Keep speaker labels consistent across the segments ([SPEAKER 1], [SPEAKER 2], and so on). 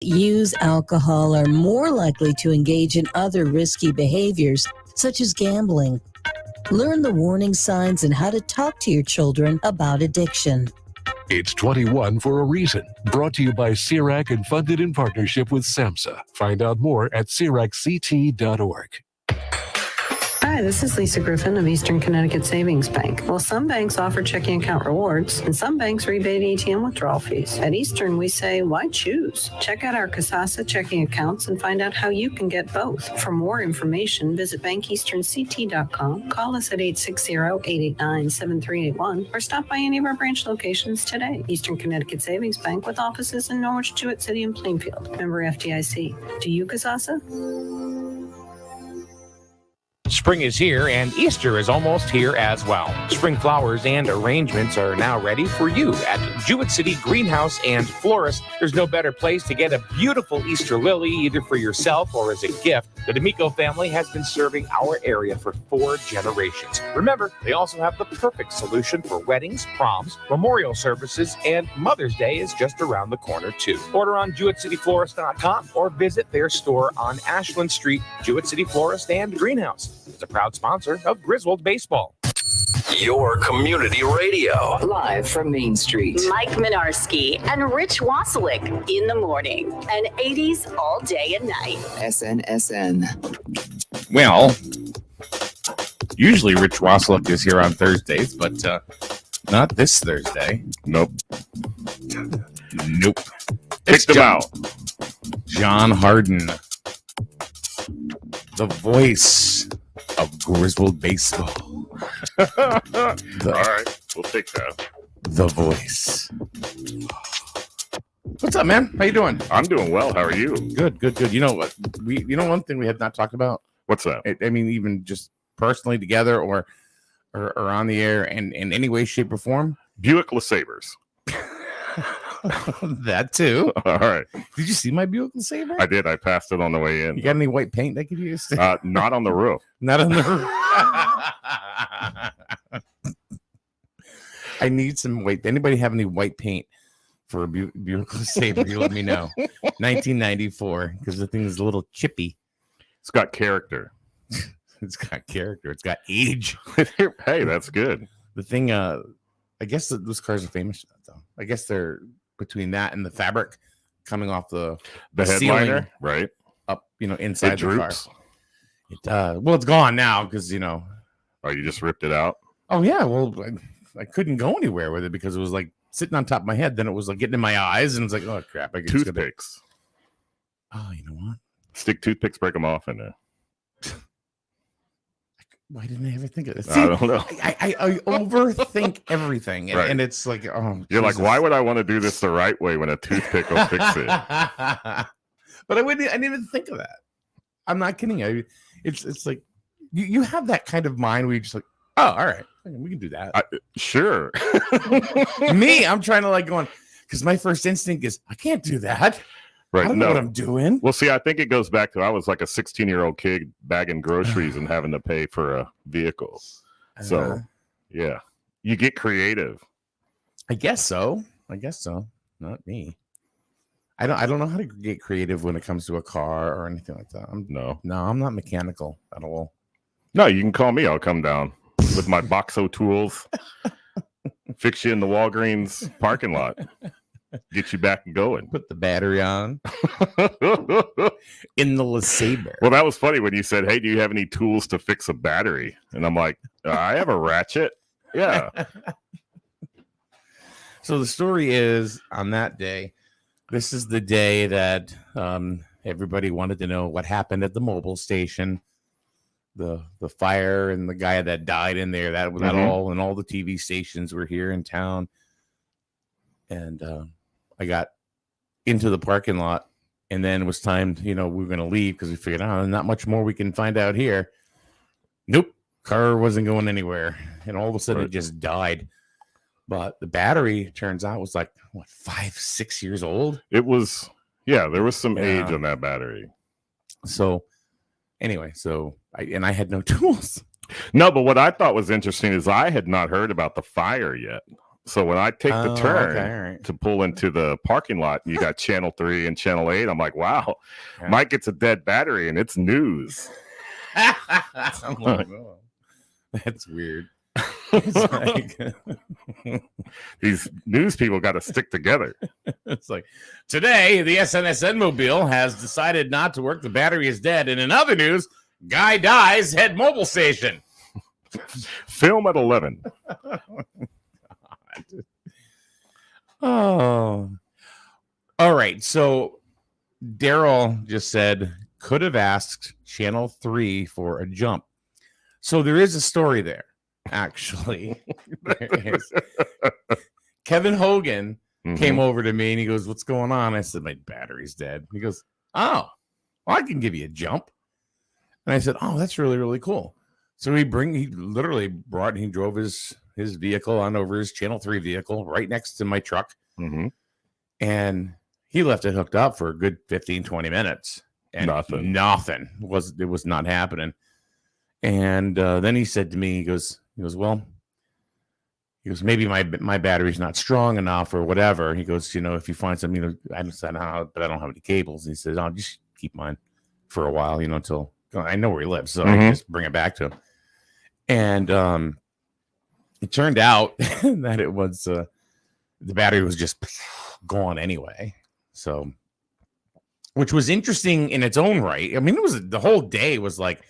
[SPEAKER 1] Use alcohol are more likely to engage in other risky behaviors, such as gambling. Learn the warning signs and how to talk to your children about addiction.
[SPEAKER 2] It's 21 for a reason. Brought to you by CIRAC and funded in partnership with SAMHSA. Find out more at CIRACCT.org.
[SPEAKER 3] Hi, this is Lisa Griffin of Eastern Connecticut Savings Bank. Well, some banks offer checking account rewards, and some banks rebate ATM withdrawal fees. At Eastern, we say, why choose? Check out our Kasasa checking accounts and find out how you can get both. For more information, visit bankeasternct.com, call us at 860-889-7381, or stop by any of our branch locations today. Eastern Connecticut Savings Bank with offices in Norwich, Jewett City, and Plainfield. Member FDIC. Do you, Kasasa?
[SPEAKER 4] Spring is here and Easter is almost here as well. Spring flowers and arrangements are now ready for you at Jewett City Greenhouse and Florist. There's no better place to get a beautiful Easter lily either for yourself or as a gift. The D'Amico family has been serving our area for 4 generations. Remember, they also have the perfect solution for weddings, proms, memorial services, and Mother's Day is just around the corner too. Order on JewettCityFlorist.com or visit their store on Ashland Street. Jewett City Florist and Greenhouse is a proud sponsor of Griswold Baseball.
[SPEAKER 5] Your community radio.
[SPEAKER 6] Live from Main Street.
[SPEAKER 7] Mike Minarski and Rich Wasilick in the morning. And 80s all day and night.
[SPEAKER 6] SNSN.
[SPEAKER 8] Well, usually Rich Wasilick is here on Thursdays, but not this Thursday.
[SPEAKER 9] Nope.
[SPEAKER 8] It's
[SPEAKER 9] Kicked him out.
[SPEAKER 8] John Harden, the voice of Griswold Baseball.
[SPEAKER 9] All right, we'll take that.
[SPEAKER 8] The voice. What's up, man? How you doing?
[SPEAKER 9] I'm doing well. How are you?
[SPEAKER 8] Good. You know what? One thing we have not talked about.
[SPEAKER 9] What's that?
[SPEAKER 8] I mean, even just personally together or on the air and in any way, shape, or form.
[SPEAKER 9] Buick LeSabres.
[SPEAKER 8] That too.
[SPEAKER 9] All right.
[SPEAKER 8] Did you see my Buick LeSabre?
[SPEAKER 9] I did. I passed it on the way in.
[SPEAKER 8] You got any white paint I could use?
[SPEAKER 9] Not on the roof.
[SPEAKER 8] Not on the roof. I need some white. Anybody have any white paint for a Buick LeSabre? You let me know. 1994, because the thing is a little chippy.
[SPEAKER 9] It's got character.
[SPEAKER 8] It's got character. It's got age.
[SPEAKER 9] Hey, that's good.
[SPEAKER 8] The thing, I guess those cars are famous for that, though. I guess they're between that and the fabric coming off the
[SPEAKER 9] headliner, right?
[SPEAKER 8] Up, inside
[SPEAKER 9] it
[SPEAKER 8] the
[SPEAKER 9] droops.
[SPEAKER 8] car. It well, it's gone now because
[SPEAKER 9] Oh, you just ripped it out?
[SPEAKER 8] Oh yeah. Well, I couldn't go anywhere with it because it was like sitting on top of my head. Then it was like getting in my eyes, and it's like, oh crap! I
[SPEAKER 9] Toothpicks.
[SPEAKER 8] Oh, you know what?
[SPEAKER 9] Stick toothpicks, break them off in there.
[SPEAKER 8] Why didn't I ever think of this?
[SPEAKER 9] I don't know.
[SPEAKER 8] I overthink everything,
[SPEAKER 9] Right.
[SPEAKER 8] and it's like, oh,
[SPEAKER 9] You're
[SPEAKER 8] Jesus.
[SPEAKER 9] like, why would I want to do this the right way when a toothpick will fix it?
[SPEAKER 8] But I didn't even think of that. I'm not kidding. It's like you have that kind of mind where you're just like, oh, all right, we can do that.
[SPEAKER 9] Sure.
[SPEAKER 8] Me, I'm trying to going because my first instinct is I can't do that.
[SPEAKER 9] Right.
[SPEAKER 8] I don't know what I'm doing.
[SPEAKER 9] Well, see, I think it goes back to I was like a 16-year-old kid bagging groceries and having to pay for a vehicle. So, yeah, you get creative.
[SPEAKER 8] I guess so. Not me. I don't know how to get creative when it comes to a car or anything like that. I'm not mechanical at all.
[SPEAKER 9] No, you can call me. I'll come down with my Boxo tools, fix you in the Walgreens parking lot. Get you back and going.
[SPEAKER 8] Put the battery on in the LeSabre.
[SPEAKER 9] Well, that was funny when you said, "Hey, do you have any tools to fix a battery?" And I'm like, "I have a ratchet." Yeah.
[SPEAKER 8] So the story is on that day. This is the day that everybody wanted to know what happened at the Mobil station, the fire, and the guy that died in there. That all, and all the TV stations were here in town. And I got into the parking lot, and then it was time, we were going to leave because we figured, not much more we can find out here. Nope. Car wasn't going anywhere. And all of a sudden it just died. But the battery, turns out, was like, 5-6 years old?
[SPEAKER 9] It was, there was some age on that battery.
[SPEAKER 8] So anyway, I had no tools.
[SPEAKER 9] No, but what I thought was interesting is I had not heard about the fire yet. So when I take the
[SPEAKER 8] Oh,
[SPEAKER 9] turn
[SPEAKER 8] okay, all right.
[SPEAKER 9] to pull into the parking lot, and you got channel 3 and channel 8. I'm like, wow,
[SPEAKER 8] Yeah.
[SPEAKER 9] Mike gets a dead battery, and it's news.
[SPEAKER 8] I'm like, oh, that's weird. It's like,
[SPEAKER 9] These news people got to stick together.
[SPEAKER 8] it's like, today the SNSN mobile has decided not to work. The battery is dead. And in other news, guy dies, head mobile station.
[SPEAKER 9] Film at 11.
[SPEAKER 8] Oh, all right. So Daryl just said could have asked Channel 3 for a jump. So there is a story there, actually. There is. Kevin Hogan came over to me and he goes, "What's going on?" I said, "My battery's dead." He goes, "Oh, well, I can give you a jump." And I said, "Oh, that's really, really cool." So he literally drove his vehicle on over, his Channel 3 vehicle right next to my truck.
[SPEAKER 9] Mm-hmm.
[SPEAKER 8] And he left it hooked up for a good 15, 20 minutes. And nothing was not happening. And then he said to me, he goes, maybe my battery's not strong enough or whatever. He goes, if you find something, I don't know, but I don't have any cables. He says, I'll just keep mine for a while, until I know where he lives. So I can just bring it back to him. And it turned out that it was the battery was just gone anyway. So, which was interesting in its own right. I mean, the whole day was like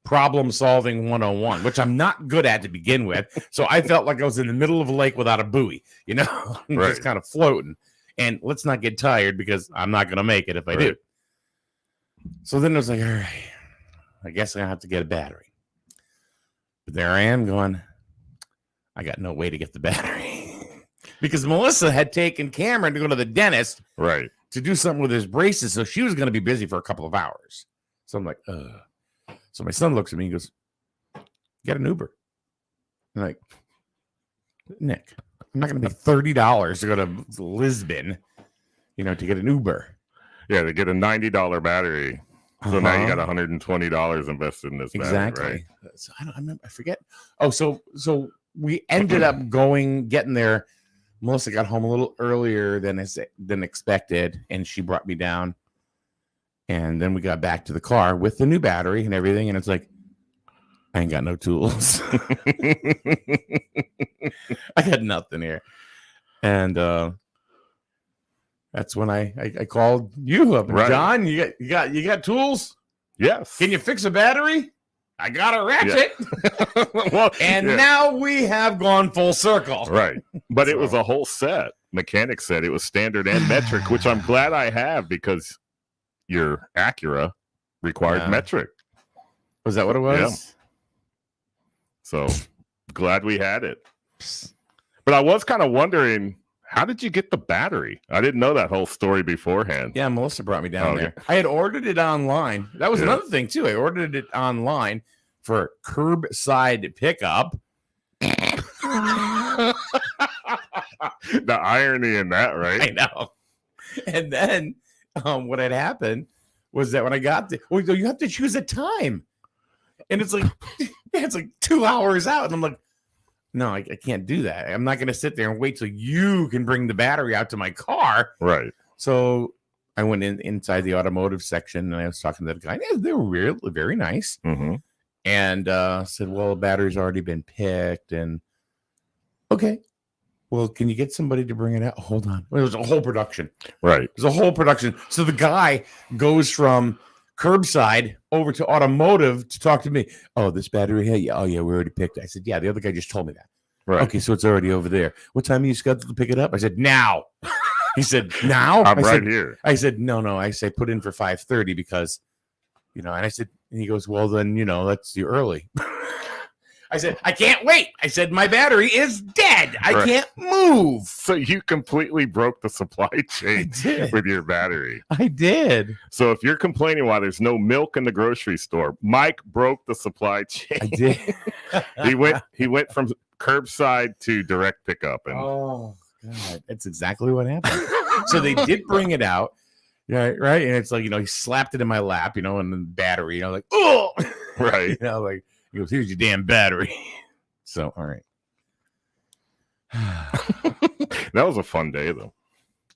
[SPEAKER 8] problem solving 101, which I'm not good at to begin with. So I felt like I was in the middle of a lake without a buoy, just kind of floating. And let's not get tired because I'm not going to make it if I do. So then I was like, all right, I guess I have to get a battery. But there I am going, I got no way to get the battery because Melissa had taken Cameron to go to the dentist to do something with his braces. So she was going to be busy for a couple of hours. So I'm like, So my son looks at me and goes, "Get an Uber." I'm like, "Nick, I'm not going to pay $30 to go to Lisbon, to get an Uber."
[SPEAKER 9] Yeah, to get a $90 battery. So now you got $120 invested in this battery, right?
[SPEAKER 8] So I forget. Oh, so we ended up getting there. Melissa got home a little earlier than expected, and she brought me down. And then we got back to the car with the new battery and everything, and it's like, I ain't got no tools. I got nothing here. And that's when I called you up. John, you got tools?
[SPEAKER 9] Yes.
[SPEAKER 8] Can you fix a battery? I got a ratchet. Yeah. Now we have gone full circle.
[SPEAKER 9] Right. But it was a whole set. Mechanic said it was standard and metric, which I'm glad I have because your Acura required metric.
[SPEAKER 8] Was that what it was?
[SPEAKER 9] Yeah. So glad we had it. But I was kind of wondering, how did you get the battery? I didn't know that whole story beforehand.
[SPEAKER 8] Yeah, Melissa brought me down there. I had ordered it online. That was another thing, too. I ordered it online for curbside pickup.
[SPEAKER 9] The irony in that, right?
[SPEAKER 8] I know. And then what had happened was that when I got there, you have to choose a time. And it's like 2 hours out. And I'm like, no, I can't do that. I'm not going to sit there and wait till you can bring the battery out to my car.
[SPEAKER 9] Right.
[SPEAKER 8] So I went inside the automotive section and I was talking to the guy. Yeah, they were really very nice.
[SPEAKER 9] Mm-hmm.
[SPEAKER 8] And said, well, the battery's already been picked. And okay. Well, can you get somebody to bring it out? Hold on. It was a whole production.
[SPEAKER 9] Right.
[SPEAKER 8] It was a whole production. So the guy goes from curbside over to automotive to talk to me. Oh, this battery here? Yeah. Oh, yeah, we already picked it. I said, yeah, the other guy just told me that.
[SPEAKER 9] Right.
[SPEAKER 8] Okay, so it's already over there. What time are you scheduled to pick it up? I said, now. He said, now?
[SPEAKER 9] I'm right here.
[SPEAKER 8] I said, no. I said, put in for 5:30 because, and I said, and he goes, well, then, that's too early. I said, I can't wait. I said, my battery is dead. I can't move.
[SPEAKER 9] So you completely broke the supply chain with your battery.
[SPEAKER 8] I did.
[SPEAKER 9] So if you're complaining why there's no milk in the grocery store, Mike broke the supply chain.
[SPEAKER 8] I did.
[SPEAKER 9] He went from curbside to direct pickup. And
[SPEAKER 8] oh, God. That's exactly what happened. So they did bring it out. Yeah, right. And it's like, he slapped it in my lap, and the battery, like, oh,
[SPEAKER 9] right.
[SPEAKER 8] Like, he goes, here's your damn battery. So, all right.
[SPEAKER 9] That was a fun day, though.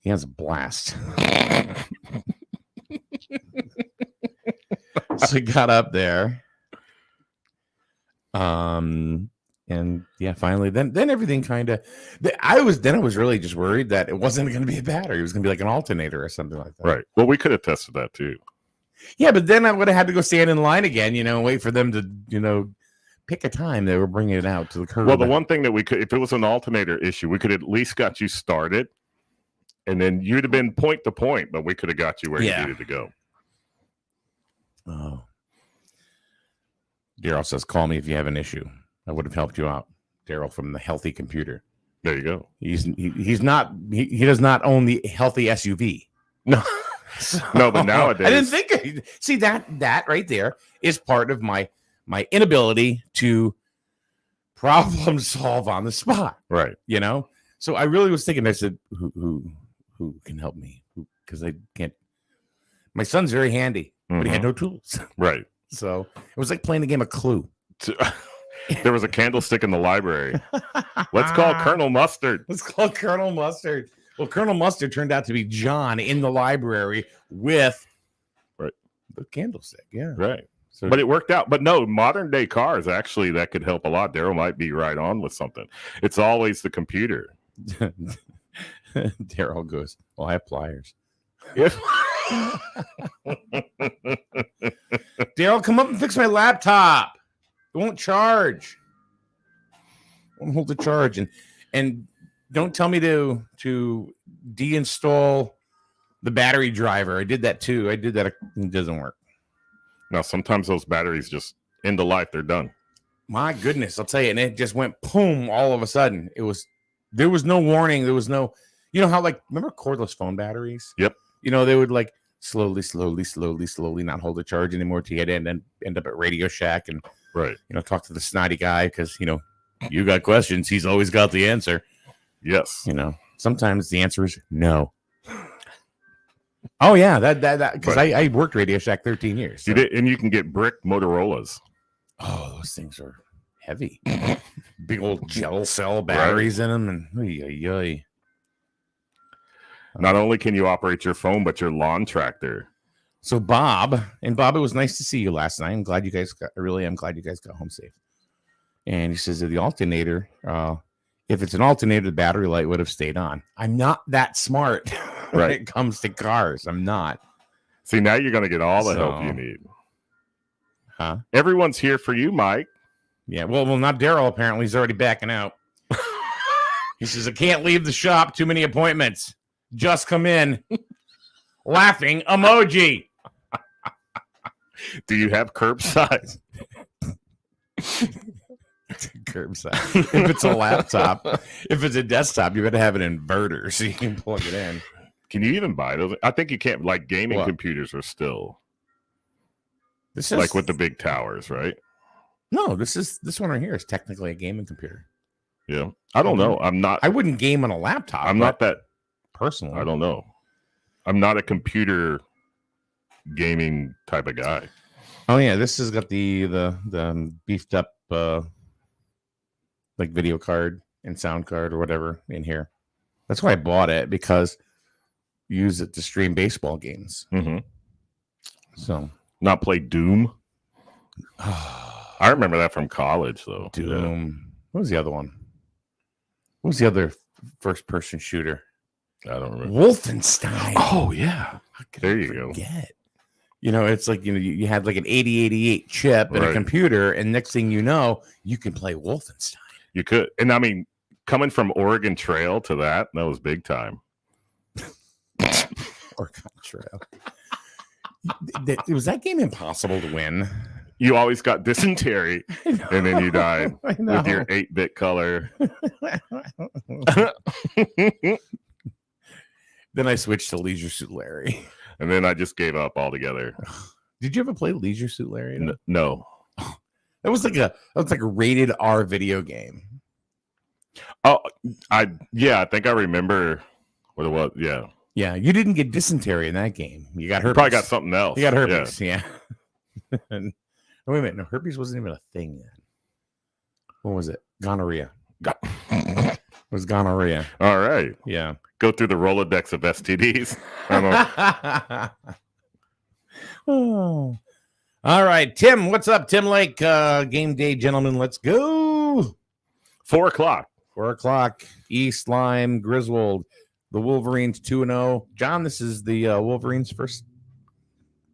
[SPEAKER 8] He has a blast. So he got up there. And yeah, finally, then everything kind of. I was really just worried that it wasn't going to be a battery; it was going to be like an alternator or something like that.
[SPEAKER 9] Right. Well, we could have tested that too.
[SPEAKER 8] Yeah, but then I would have had to go stand in line again, and wait for them to, pick a time they were bringing it out to the curb.
[SPEAKER 9] Well, the one thing that we could, if it was an alternator issue, we could at least got you started, and then you'd have been point to point, but we could have got you where you needed to go.
[SPEAKER 8] Oh. Daryl says, "Call me if you have an issue. I would have helped you out." Daryl from the Healthy Computer.
[SPEAKER 9] There you go.
[SPEAKER 8] He does not own the Healthy SUV.
[SPEAKER 9] No, no, but nowadays
[SPEAKER 8] I didn't think. See that right there is part of my inability to problem solve on the spot.
[SPEAKER 9] Right.
[SPEAKER 8] So I really was thinking. I said, who can help me? Because I can't. My son's very handy, but he had no tools.
[SPEAKER 9] Right.
[SPEAKER 8] So it was like playing a game of Clue.
[SPEAKER 9] There was a candlestick in the library. Let's call Colonel Mustard.
[SPEAKER 8] Let's call Colonel Mustard. Well, Colonel Mustard turned out to be John in the library with the candlestick. Yeah.
[SPEAKER 9] Right.
[SPEAKER 8] So,
[SPEAKER 9] but it worked out. But no, modern day cars, actually, that could help a lot. Daryl might be right on with something. It's always the computer.
[SPEAKER 8] Daryl goes, well, I have pliers. Daryl, come up and fix my laptop. It won't charge. It won't hold the charge. And don't tell me to deinstall the battery driver. I did that too. It doesn't work.
[SPEAKER 9] Now, sometimes those batteries just end of life. They're done.
[SPEAKER 8] My goodness, I'll tell you. And it just went boom all of a sudden. There was no warning. There was no, how remember cordless phone batteries?
[SPEAKER 9] Yep.
[SPEAKER 8] They would slowly not hold the charge anymore till you had to end up at Radio Shack and talk to the snotty guy because you got questions. He's always got the answer.
[SPEAKER 9] Yes.
[SPEAKER 8] Sometimes the answer is no. Oh yeah, that because I worked Radio Shack 13 years.
[SPEAKER 9] So. You did, and you can get brick Motorola's.
[SPEAKER 8] Oh, those things are heavy. Big old gel cell batteries in them, and
[SPEAKER 9] Not only can you operate your phone, but your lawn tractor.
[SPEAKER 8] So Bob, it was nice to see you last night. I'm glad you guys got home safe. And he says that the alternator, if it's an alternator, the battery light would have stayed on. I'm not that smart when it comes to cars. I'm not.
[SPEAKER 9] See, now you're going to get all the help you need.
[SPEAKER 8] Huh?
[SPEAKER 9] Everyone's here for you, Mike.
[SPEAKER 8] Yeah, well, not Daryl. Apparently, he's already backing out. He says, I can't leave the shop. Too many appointments. Just come in. Laughing emoji.
[SPEAKER 9] Do you have curbside?
[SPEAKER 8] Curbside. If it's a laptop, if it's a desktop, you better have an inverter so you can plug it in.
[SPEAKER 9] Can you even buy those? I think you can't. Like gaming computers are still
[SPEAKER 8] this
[SPEAKER 9] like with the big towers, right?
[SPEAKER 8] No, this one right here is technically a gaming computer.
[SPEAKER 9] Yeah, I don't know.
[SPEAKER 8] I wouldn't game on a laptop.
[SPEAKER 9] I'm not that
[SPEAKER 8] personally.
[SPEAKER 9] I don't know. I'm not a computer gaming type of guy.
[SPEAKER 8] Oh yeah, this has got the beefed up like video card and sound card or whatever in here. That's why I bought it, because you use it to stream baseball games.
[SPEAKER 9] Mm-hmm.
[SPEAKER 8] So
[SPEAKER 9] not play Doom. I remember that from college though.
[SPEAKER 8] Doom. Yeah. What was the other one? What was the other first person shooter?
[SPEAKER 9] I don't remember.
[SPEAKER 8] Wolfenstein.
[SPEAKER 9] Oh yeah. There you go.
[SPEAKER 8] It's like, you had like an 8088 chip and a computer, and next thing you know, you can play Wolfenstein.
[SPEAKER 9] You could. And I mean, coming from Oregon Trail to that was big time.
[SPEAKER 8] Oregon Trail. Was that game impossible to win?
[SPEAKER 9] You always got dysentery, and then you died with your 8-bit color.
[SPEAKER 8] Then I switched to Leisure Suit Larry.
[SPEAKER 9] And then I just gave up altogether.
[SPEAKER 8] Did you ever play Leisure Suit Larry?
[SPEAKER 9] No.
[SPEAKER 8] That was like a rated R video game.
[SPEAKER 9] Oh, I think I remember what it was. Yeah.
[SPEAKER 8] Yeah, you didn't get dysentery in that game. You got herpes.
[SPEAKER 9] Probably got something else.
[SPEAKER 8] You got herpes, yeah. Wait a minute. No, herpes wasn't even a thing then. What was it? Gonorrhea. Was gonorrhea.
[SPEAKER 9] All right.
[SPEAKER 8] Yeah.
[SPEAKER 9] Go through the Rolodex of STDs. I don't know.
[SPEAKER 8] Oh. All right, Tim. What's up, Tim Lake? Game day, gentlemen. Let's go.
[SPEAKER 9] 4 o'clock.
[SPEAKER 8] 4 o'clock. East Lyme, Griswold. The Wolverines 2-0. John, this is the Wolverines' first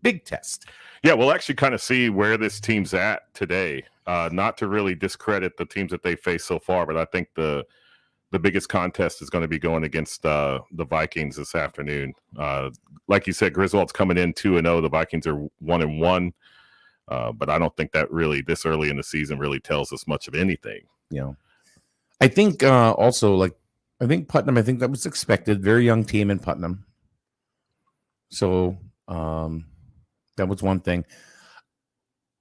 [SPEAKER 8] big test.
[SPEAKER 9] Yeah, we'll actually kind of see where this team's at today. Not to really discredit the teams that they faced so far, but I think the biggest contest is going to be going against the Vikings this afternoon. Like you said, Griswold's coming in 2-0. The Vikings are 1-1. But I don't think that really this early in the season really tells us much of anything.
[SPEAKER 8] Yeah. I think also, like, I think Putnam, I think that was expected. Very young team in Putnam. So that was one thing.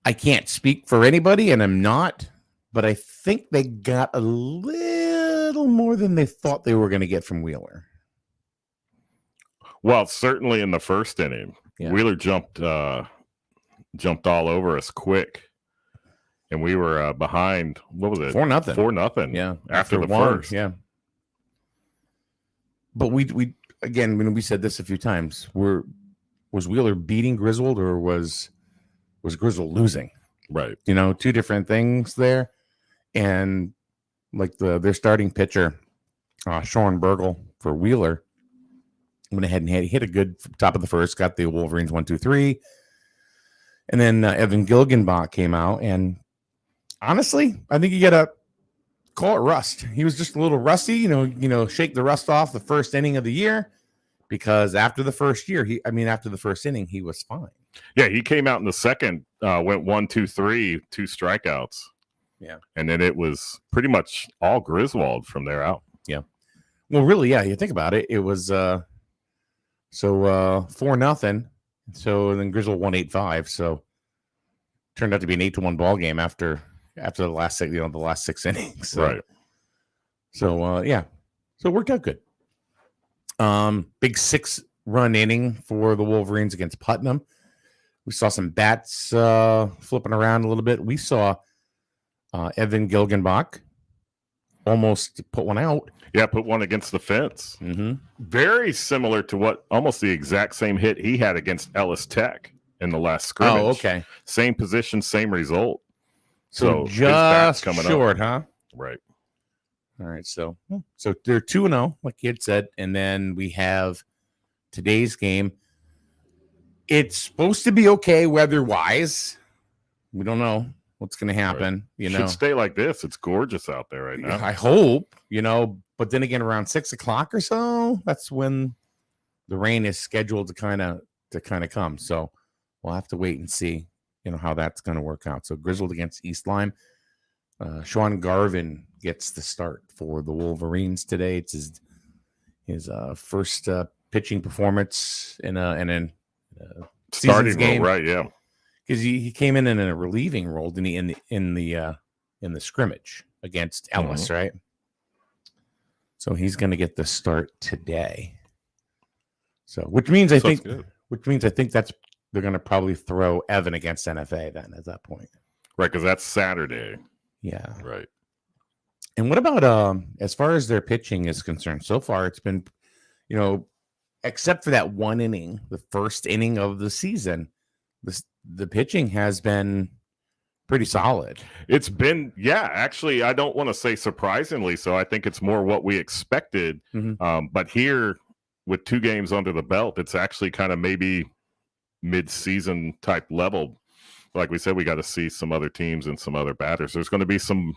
[SPEAKER 8] I can't speak for anybody, and I'm not, but I think they got a little more than they thought they were going to get from Wheeler.
[SPEAKER 9] Well, certainly in the first inning,
[SPEAKER 8] Yeah.
[SPEAKER 9] Wheeler jumped all over us quick, and we were behind. What was it?
[SPEAKER 8] 4-0.
[SPEAKER 9] 4-0.
[SPEAKER 8] Yeah.
[SPEAKER 9] After the
[SPEAKER 8] one,
[SPEAKER 9] first.
[SPEAKER 8] Yeah. But we again, when we said this a few times, was Wheeler beating Griswold or was Griswold losing?
[SPEAKER 9] Right.
[SPEAKER 8] You know, two different things there. And like their starting pitcher, Sean Burgle for Wheeler, went ahead and hit a good top of the first, got the Wolverines 1-2-3. And then Evan Gilgenbach came out, and honestly, I think you got to call it rust. He was just a little rusty, you know, shake the rust off the first inning of the year, because after the first inning, he was fine.
[SPEAKER 9] Yeah, he came out in the second, went 1-2-3, 2 strikeouts.
[SPEAKER 8] Yeah.
[SPEAKER 9] And then it was pretty much all Griswold from there out.
[SPEAKER 8] Yeah. Well, really, yeah, you think about it, it was 4-0. So then Griswold won 8-5. So turned out to be an 8-1 ball game after the last the last 6 innings. So,
[SPEAKER 9] Right.
[SPEAKER 8] So yeah. So it worked out good. Big 6-run inning for the Wolverines against Putnam. We saw some bats flipping around a little bit. We saw Evan Gilgenbach almost put one out.
[SPEAKER 9] Yeah, put one against the fence.
[SPEAKER 8] Mm-hmm.
[SPEAKER 9] Very similar to almost the exact same hit he had against Ellis Tech in the last scrimmage.
[SPEAKER 8] Oh, okay.
[SPEAKER 9] Same position, same result.
[SPEAKER 8] So
[SPEAKER 9] his bat's
[SPEAKER 8] just short, huh?
[SPEAKER 9] Right.
[SPEAKER 8] All right. So they're 2-0, like you had said. And then we have today's game. It's supposed to be okay weather-wise. We don't know what's going to happen. You know,
[SPEAKER 9] should stay like this. It's gorgeous out there right now.
[SPEAKER 8] I hope, but then again, around 6 o'clock or so, that's when the rain is scheduled to kind of come. So we'll have to wait and see, how that's going to work out. So Griswold against East Lyme. Sean Garvin gets the start for the Wolverines today. It's his first pitching performance in a
[SPEAKER 9] Starting
[SPEAKER 8] game,
[SPEAKER 9] role, right? Yeah,
[SPEAKER 8] because he came in a relieving role, didn't he, in the scrimmage against Ellis, right? So he's going to get the start today. So which means I think that's they're going to probably throw Evan against NFA then at that point,
[SPEAKER 9] right? Because that's Saturday.
[SPEAKER 8] Yeah,
[SPEAKER 9] right.
[SPEAKER 8] And what about as far as their pitching is concerned? So far, it's been, except for that one inning, the first inning of the season, the pitching has been pretty solid.
[SPEAKER 9] It's been, actually, I don't want to say surprisingly so. I think it's more what we expected.
[SPEAKER 8] Mm-hmm.
[SPEAKER 9] But here, with 2 games under the belt, it's actually kind of maybe mid-season type level. Like we said, we got to see some other teams and some other batters. There's going to be some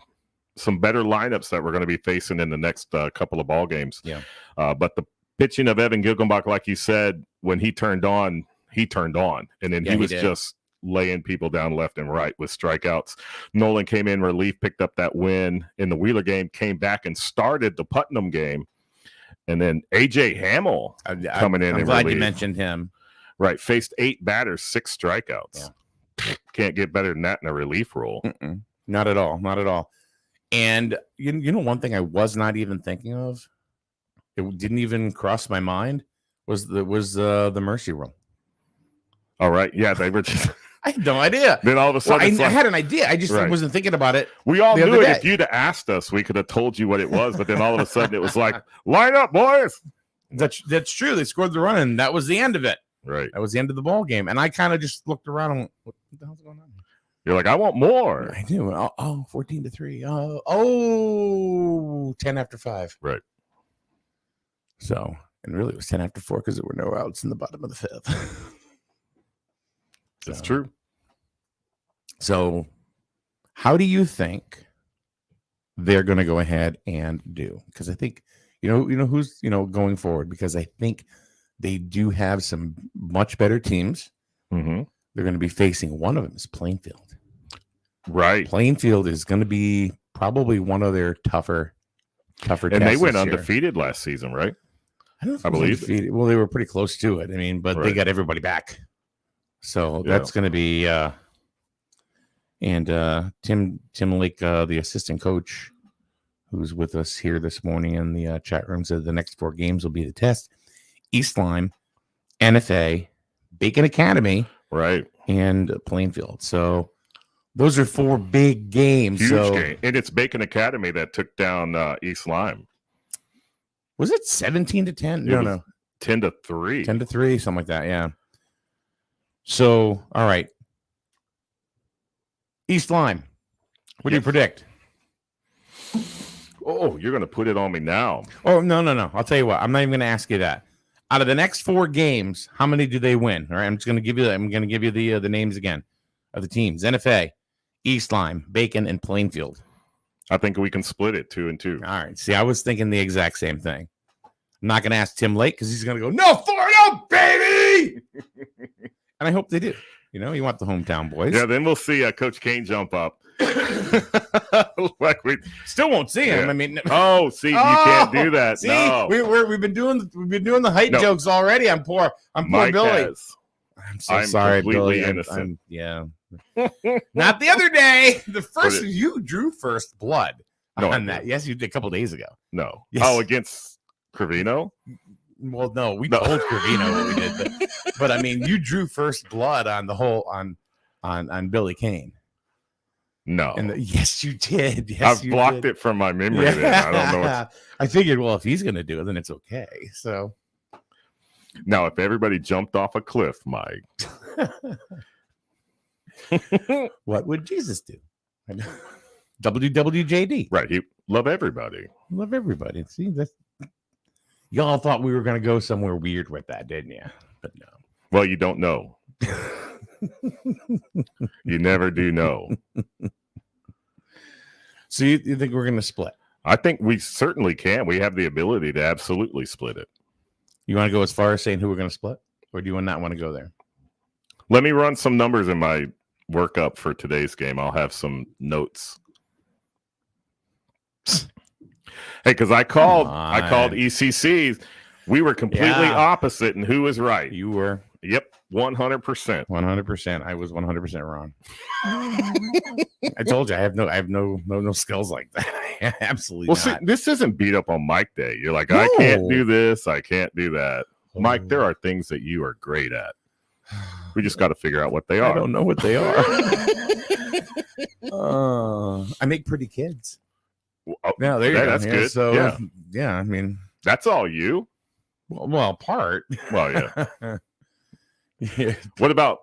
[SPEAKER 9] better lineups that we're going to be facing in the next couple of ball games.
[SPEAKER 8] Yeah.
[SPEAKER 9] But the pitching of Evan Gilgenbach, like you said, when he turned on, and then he was just laying people down left and right with strikeouts. Nolan came in relief, picked up that win in the Wheeler game, came back and started the Putnam game. And then AJ Hamill coming in.
[SPEAKER 8] I'm glad you mentioned him.
[SPEAKER 9] Right. Faced 8 batters, 6 strikeouts. Yeah. Can't get better than that in a relief role.
[SPEAKER 8] Not at all. Not at all. And one thing I was not even thinking of, it didn't even cross my mind, was the mercy rule.
[SPEAKER 9] All right. Yeah, they were just
[SPEAKER 8] I had no idea.
[SPEAKER 9] Then all of a
[SPEAKER 8] Well,
[SPEAKER 9] sudden,
[SPEAKER 8] I had an idea. I just
[SPEAKER 9] Right.
[SPEAKER 8] wasn't thinking about it.
[SPEAKER 9] we all
[SPEAKER 8] the
[SPEAKER 9] knew
[SPEAKER 8] other
[SPEAKER 9] it.
[SPEAKER 8] day.
[SPEAKER 9] If you'd have asked us, we could have told you what it was. But then all of a sudden, it was like, line up, boys.
[SPEAKER 8] That's true. They scored the run, and that was the end of it.
[SPEAKER 9] Right.
[SPEAKER 8] That was the end of the ball game. And I kind of just looked around and went, what the hell's going on?
[SPEAKER 9] You're like, I want more.
[SPEAKER 8] I knew. 14-3. 10 after 5.
[SPEAKER 9] Right.
[SPEAKER 8] So, and really it was 10 after 4 because there were no outs in the bottom of the 5th.
[SPEAKER 9] That's true.
[SPEAKER 8] So, how do you think they're going to go ahead and do? Because I think, you know who's, going forward, because I think they do have some much better teams.
[SPEAKER 9] Mm-hmm.
[SPEAKER 8] They're going to be facing, one of them is Plainfield.
[SPEAKER 9] Right.
[SPEAKER 8] Plainfield is going to be probably one of their tougher
[SPEAKER 9] And they
[SPEAKER 8] tests
[SPEAKER 9] went
[SPEAKER 8] this year.
[SPEAKER 9] undefeated last season, right?
[SPEAKER 8] I don't know if
[SPEAKER 9] I
[SPEAKER 8] it was
[SPEAKER 9] believe.
[SPEAKER 8] undefeated. Well, they were pretty close to it. I mean, but they
[SPEAKER 9] Right.
[SPEAKER 8] got everybody back. So
[SPEAKER 9] Yeah.
[SPEAKER 8] that's going to be and Tim Lake, the assistant coach who's with us here this morning in the chat room, said the next 4 games will be the test. East Lyme, NFA, Bacon Academy,
[SPEAKER 9] Right.
[SPEAKER 8] and Plainfield. So those are 4 big games.
[SPEAKER 9] Huge
[SPEAKER 8] So
[SPEAKER 9] game. And it's Bacon Academy that took down East Lyme.
[SPEAKER 8] was it 17-10?
[SPEAKER 9] It
[SPEAKER 8] No,
[SPEAKER 9] was
[SPEAKER 8] no.
[SPEAKER 9] 10-3.
[SPEAKER 8] 10-3, something like that. Yeah. So, all right. East Lyme. What do you
[SPEAKER 9] Yes.
[SPEAKER 8] predict?
[SPEAKER 9] Oh, you're going to put it on me now.
[SPEAKER 8] Oh, no. I'll tell you what. I'm not even going to ask you that. Out of the next 4 games, how many do they win? All right. I'm just going to give you the names again of the teams. NFA, East Lyme, Bacon, and Plainfield.
[SPEAKER 9] I think we can split it 2-2.
[SPEAKER 8] All right. See, I was thinking the exact same thing. I'm not going to ask Tim Lake because he's going to go, no, 4-0, baby. And I hope they do. You want the hometown boys.
[SPEAKER 9] Yeah, then we'll see Coach Kane jump up. Like we
[SPEAKER 8] Still won't see him.
[SPEAKER 9] Yeah.
[SPEAKER 8] I mean,
[SPEAKER 9] Oh, see, you can't do that.
[SPEAKER 8] See,
[SPEAKER 9] no.
[SPEAKER 8] we've been doing the height
[SPEAKER 9] No.
[SPEAKER 8] jokes already. I'm poor
[SPEAKER 9] Mike
[SPEAKER 8] Billy.
[SPEAKER 9] has.
[SPEAKER 8] I'm so
[SPEAKER 9] I'm
[SPEAKER 8] sorry,
[SPEAKER 9] completely
[SPEAKER 8] Billy.
[SPEAKER 9] innocent.
[SPEAKER 8] Yeah. Not the other day. The first
[SPEAKER 9] it-
[SPEAKER 8] you drew first blood
[SPEAKER 9] No, I
[SPEAKER 8] on that.
[SPEAKER 9] didn't.
[SPEAKER 8] Yes, you did a couple days ago.
[SPEAKER 9] No.
[SPEAKER 8] Yes.
[SPEAKER 9] Oh, against Cravino?
[SPEAKER 8] Well, no, we
[SPEAKER 9] No.
[SPEAKER 8] told Gravino what we did, but I mean, you drew first blood on the whole on Billy Kane.
[SPEAKER 9] No.
[SPEAKER 8] And yes, you did. Yes,
[SPEAKER 9] I've
[SPEAKER 8] you
[SPEAKER 9] blocked
[SPEAKER 8] did.
[SPEAKER 9] it from my memory. Then. I don't know. What's...
[SPEAKER 8] I figured, well, if he's going to do it, then it's okay. So
[SPEAKER 9] Now, if everybody jumped off a cliff, Mike.
[SPEAKER 8] what would Jesus do? WWJD.
[SPEAKER 9] Right. He love everybody.
[SPEAKER 8] Love everybody. See, that's y'all thought we were going to go somewhere weird with that, didn't you? But no.
[SPEAKER 9] Well, you don't know. You never do know.
[SPEAKER 8] So you think we're going to split?
[SPEAKER 9] I think we certainly can. We have the ability to absolutely split it.
[SPEAKER 8] You want to go as far as saying who we're going to split? Or do you not want to go there?
[SPEAKER 9] Let me run some numbers in my workup for today's game. I'll have some notes. Hey, because I called ECCs. We were completely opposite, and who was right?
[SPEAKER 8] You were.
[SPEAKER 9] Yep, 100%.
[SPEAKER 8] 100%. I was 100% wrong. I told you I have no skills like that. Absolutely
[SPEAKER 9] Well,
[SPEAKER 8] not.
[SPEAKER 9] see, this isn't beat up on Mike Day. You're like, I can't
[SPEAKER 8] No.
[SPEAKER 9] do this, I can't do that. Mike, there are things that you are great at. We just got to figure out what they
[SPEAKER 8] I
[SPEAKER 9] are.
[SPEAKER 8] don't know what they are. I make pretty kids.
[SPEAKER 9] Oh,
[SPEAKER 8] No, there you go.
[SPEAKER 9] that's
[SPEAKER 8] Yeah,
[SPEAKER 9] good.
[SPEAKER 8] So
[SPEAKER 9] Yeah.
[SPEAKER 8] I mean,
[SPEAKER 9] That's all you.
[SPEAKER 8] well, part.
[SPEAKER 9] Well, yeah.
[SPEAKER 8] Yeah.
[SPEAKER 9] What about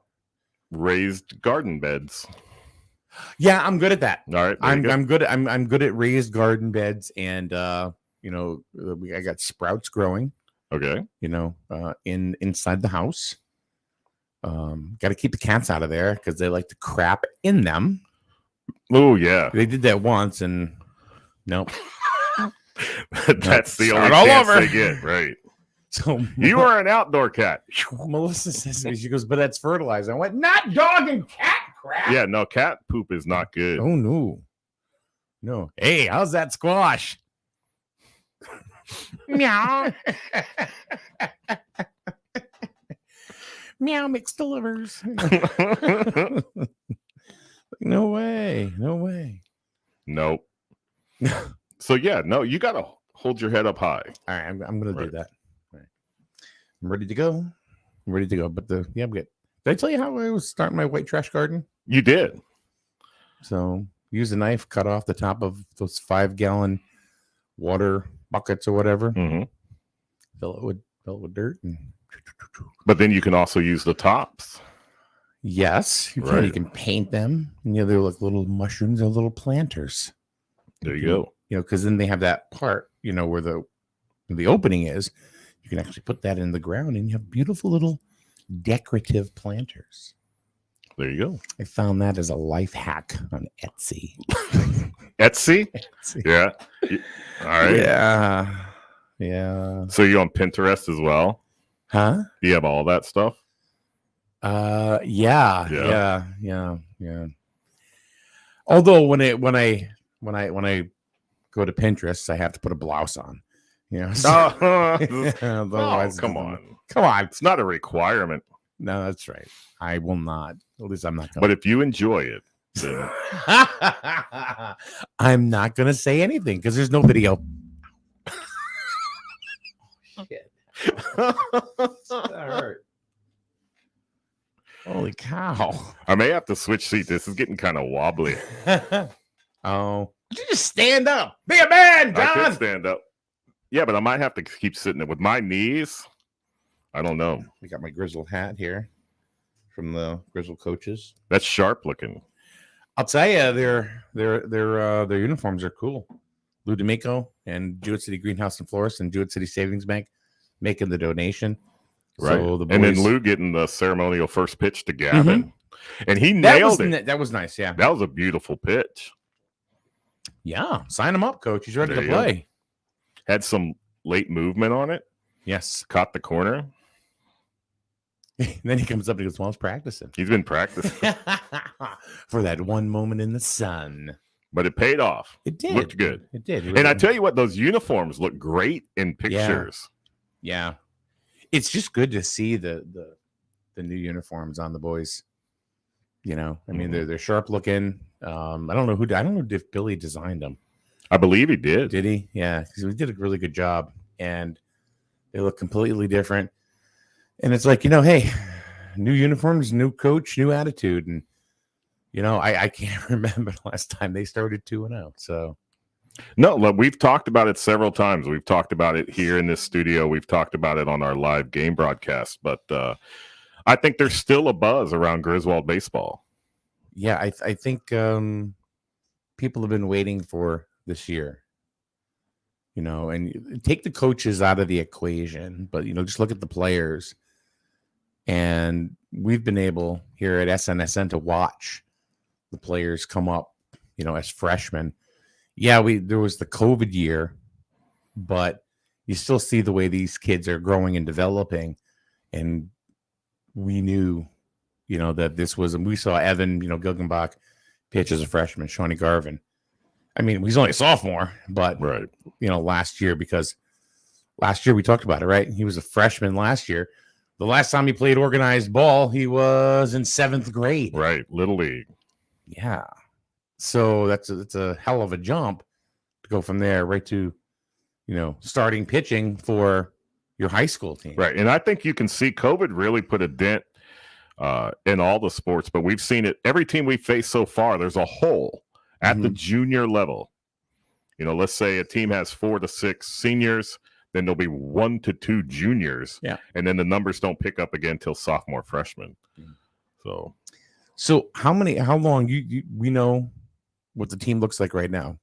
[SPEAKER 9] raised garden beds?
[SPEAKER 8] Yeah, I'm good at that.
[SPEAKER 9] All right, there you
[SPEAKER 8] I'm
[SPEAKER 9] go.
[SPEAKER 8] good. I'm good at raised garden beds, and I got sprouts growing.
[SPEAKER 9] Okay.
[SPEAKER 8] Inside the house. Got to keep the cats out of there because they like to crap in them.
[SPEAKER 9] Oh yeah,
[SPEAKER 8] They did that once, and nope.
[SPEAKER 9] that's the
[SPEAKER 8] Start
[SPEAKER 9] only
[SPEAKER 8] all
[SPEAKER 9] chance
[SPEAKER 8] over.
[SPEAKER 9] they get. Right.
[SPEAKER 8] So
[SPEAKER 9] You are an outdoor cat.
[SPEAKER 8] Melissa says to me, she goes, but that's fertilizer. I went, not dog and cat crap.
[SPEAKER 9] Yeah, no, cat poop is not good.
[SPEAKER 8] Oh no. Hey, how's that squash? Meow. Meow mixed delivers. No way.
[SPEAKER 9] Nope. So yeah, no, you got to hold your head up high.
[SPEAKER 8] All right, I'm gonna do
[SPEAKER 9] Right.
[SPEAKER 8] that. All right. I'm ready to go. But we got Did I tell you how I was starting my white trash garden?
[SPEAKER 9] You did.
[SPEAKER 8] So use a knife, cut off the top of those 5-gallon water buckets or whatever.
[SPEAKER 9] Mm-hmm.
[SPEAKER 8] Fill it with dirt.
[SPEAKER 9] But then you can also use the tops.
[SPEAKER 8] Yes, you can.
[SPEAKER 9] Right.
[SPEAKER 8] You can paint them. And, they're like little mushrooms or little planters.
[SPEAKER 9] There you go.
[SPEAKER 8] Because then they have that part, where the opening is. You can actually put that in the ground, and you have beautiful little decorative planters.
[SPEAKER 9] There you go.
[SPEAKER 8] I found that as a life hack on Etsy.
[SPEAKER 9] Etsy? Yeah. All right.
[SPEAKER 8] Yeah.
[SPEAKER 9] So you on Pinterest as well?
[SPEAKER 8] Huh?
[SPEAKER 9] Do you have all that stuff?
[SPEAKER 8] Yeah. Although when I go to Pinterest, I have to put a blouse on. Otherwise,
[SPEAKER 9] come on.
[SPEAKER 8] It's
[SPEAKER 9] not a requirement.
[SPEAKER 8] No, that's right. I will not. At least I'm not going.
[SPEAKER 9] But if you enjoy it, then...
[SPEAKER 8] I'm not going to say anything because there's no video. Shit. That hurt. Holy cow.
[SPEAKER 9] I may have to switch seat. This is getting kind of wobbly.
[SPEAKER 8] Oh. You just stand up. Be a man, John.
[SPEAKER 9] I can stand up. Yeah, but I might have to keep sitting there with my knees. I don't know.
[SPEAKER 8] We got my Grizzle hat here from the Grizzle coaches.
[SPEAKER 9] That's sharp looking.
[SPEAKER 8] I'll tell you, their uniforms are cool. Lou D'Amico and Jewett City Greenhouse and Florist and Jewett City Savings Bank making the donation.
[SPEAKER 9] Right.
[SPEAKER 8] So
[SPEAKER 9] and then Lou getting the ceremonial first pitch to Gavin. And he nailed it.
[SPEAKER 8] That was nice, yeah.
[SPEAKER 9] That was a beautiful pitch.
[SPEAKER 8] Yeah. Sign him up, coach. He's ready
[SPEAKER 9] There
[SPEAKER 8] to
[SPEAKER 9] you
[SPEAKER 8] play.
[SPEAKER 9] go. Had some late movement on it.
[SPEAKER 8] Yes.
[SPEAKER 9] Caught the corner.
[SPEAKER 8] Then he comes up and goes, well, I was practicing.
[SPEAKER 9] He's been practicing.
[SPEAKER 8] For that one moment in the sun.
[SPEAKER 9] But it paid off.
[SPEAKER 8] It did.
[SPEAKER 9] Looked good.
[SPEAKER 8] It did.
[SPEAKER 9] And I tell you what, those uniforms look great in pictures.
[SPEAKER 8] Yeah. It's just good to see the new uniforms on the boys. I mean, they're sharp looking. I don't know if Billy designed them.
[SPEAKER 9] I believe he did.
[SPEAKER 8] Did he? Yeah, because he did a really good job, and they look completely different. And it's like, hey, new uniforms, new coach, new attitude, and I can't remember the last time they started 2-0. So.
[SPEAKER 9] No, look, we've talked about it several times. We've talked about it here in this studio. We've talked about it on our live game broadcast. But I think there's still a buzz around Griswold baseball.
[SPEAKER 8] Yeah, I think people have been waiting for this year. And take the coaches out of the equation, but just look at the players. And we've been able here at SNSN to watch the players come up, as freshmen. Yeah, there was the COVID year, but you still see the way these kids are growing and developing. And we knew, that this was, and we saw Evan, Gilgenbach pitch as a freshman, Shawnee Garvin. I mean, he's only a sophomore, but,
[SPEAKER 9] right.
[SPEAKER 8] Last year, because last year we talked about it, right? He was a freshman last year. The last time he played organized ball, he was in 7th grade.
[SPEAKER 9] Right. Little league.
[SPEAKER 8] Yeah. So that's a hell of a jump to go from there right to, starting pitching for your high school team.
[SPEAKER 9] Right. And I think you can see COVID really put a dent in all the sports, but we've seen it. Every team we faced so far, there's a hole at the junior level. Let's say a team has 4 to 6 seniors, then there'll be 1 to 2 juniors.
[SPEAKER 8] Yeah.
[SPEAKER 9] And then the numbers don't pick up again till sophomore, freshman.
[SPEAKER 8] So how long we know what the team looks like right now.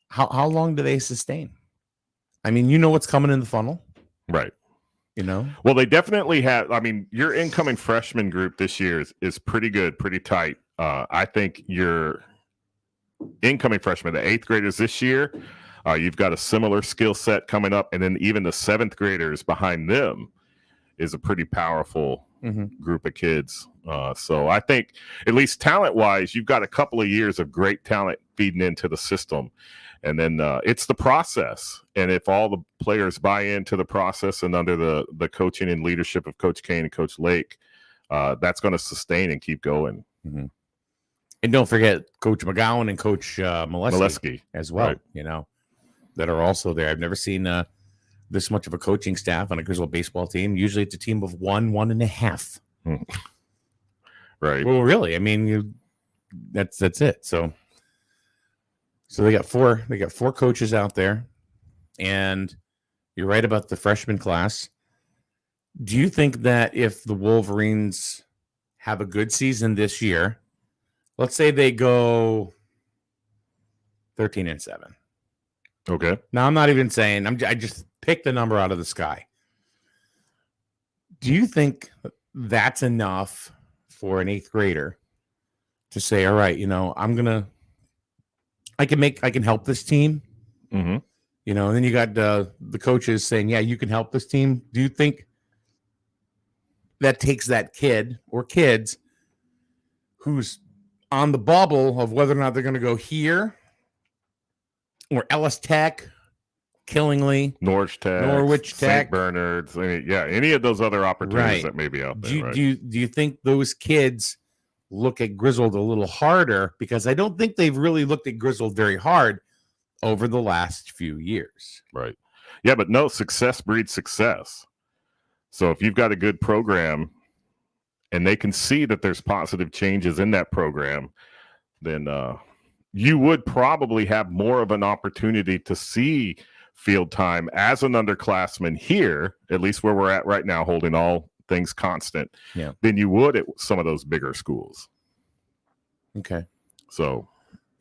[SPEAKER 8] How long do they sustain? I mean, what's coming in the funnel.
[SPEAKER 9] Right.
[SPEAKER 8] Well,
[SPEAKER 9] they definitely have. I mean, your incoming freshman group this year is pretty good, pretty tight. I think your incoming freshmen, the 8th graders this year, you've got a similar skill set coming up. And then even the 7th graders behind them is a pretty powerful group of kids. So I think, at least talent-wise, you've got a couple of years of great talent feeding into the system. And then it's the process. And if all the players buy into the process and under the coaching and leadership of Coach Kane and Coach Lake, that's going to sustain and keep going.
[SPEAKER 8] Mm-hmm. And don't forget Coach McGowan and Coach Molesky as well,
[SPEAKER 9] right.
[SPEAKER 8] That are also there. I've never seen this much of a coaching staff on a Griswold baseball team. Usually it's a team of 1.5.
[SPEAKER 9] Right.
[SPEAKER 8] Well, really, I mean, that's it. So they got four coaches out there, and you're right about the freshman class. Do you think that if the Wolverines have a good season this year, let's say they go 13-7.
[SPEAKER 9] Okay.
[SPEAKER 8] Now, I'm not even saying, I just picked the number out of the sky. Do you think that's enough for an 8th grader to say, all right, I can help this team,
[SPEAKER 9] Mm-hmm.
[SPEAKER 8] and then you got the coaches saying, yeah, you can help this team. Do you think that takes that kid or kids who's on the bubble of whether or not they're going to go here or Ellis Tech, Killingly,
[SPEAKER 9] Norwich
[SPEAKER 8] Tech,
[SPEAKER 9] St. Bernard's, any of those other opportunities that may be out there.
[SPEAKER 8] Do you think those kids look at Grizzled a little harder? Because I don't think they've really looked at Grizzled very hard over the last few years.
[SPEAKER 9] Right. Yeah, but no, success breeds success. So if you've got a good program and they can see that there's positive changes in that program, then you would probably have more of an opportunity to see field time as an underclassman here, at least where we're at right now, holding all things constant, than you would at some of those bigger schools.
[SPEAKER 8] Okay.
[SPEAKER 9] So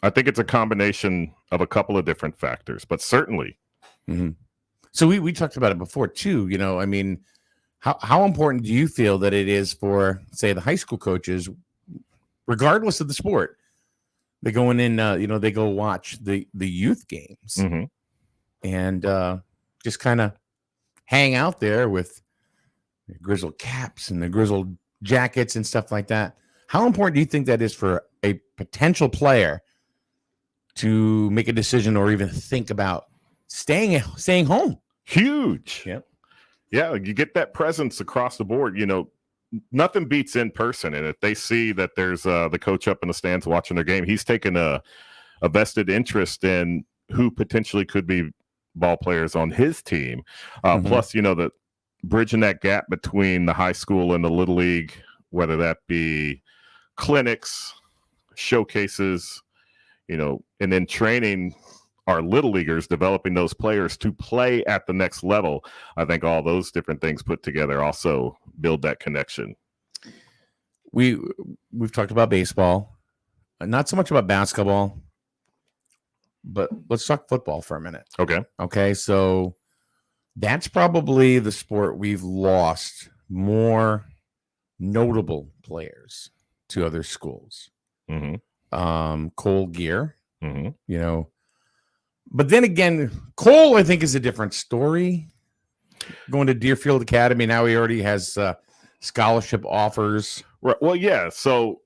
[SPEAKER 9] I think it's a combination of a couple of different factors, but certainly.
[SPEAKER 8] Mm-hmm. So we talked about it before too, I mean, how important do you feel that it is for, say, the high school coaches, regardless of the sport, they go in, they go watch the youth games and just kind of hang out there with the Grizzled caps and the Grizzled jackets and stuff like that. How important do you think that is for a potential player to make a decision or even think about staying home?
[SPEAKER 9] Huge.
[SPEAKER 8] Yep.
[SPEAKER 9] Yeah, you get that presence across the board. Nothing beats in person. And if they see that there's the coach up in the stands watching their game, he's taken a vested interest in who potentially could be ball players on his team. Plus, that bridging that gap between the high school and the little league, whether that be clinics, showcases, and then training our little leaguers, developing those players to play at the next level. I think all those different things put together also build that connection.
[SPEAKER 8] We've talked about baseball, not so much about basketball, but let's talk football for a minute. Okay. So that's probably the sport we've lost more notable players to other schools. Cole Gear, but then again, Cole, I think, is a different story. Going to Deerfield Academy now, he already has scholarship offers.
[SPEAKER 9] Right. Well, yeah. So,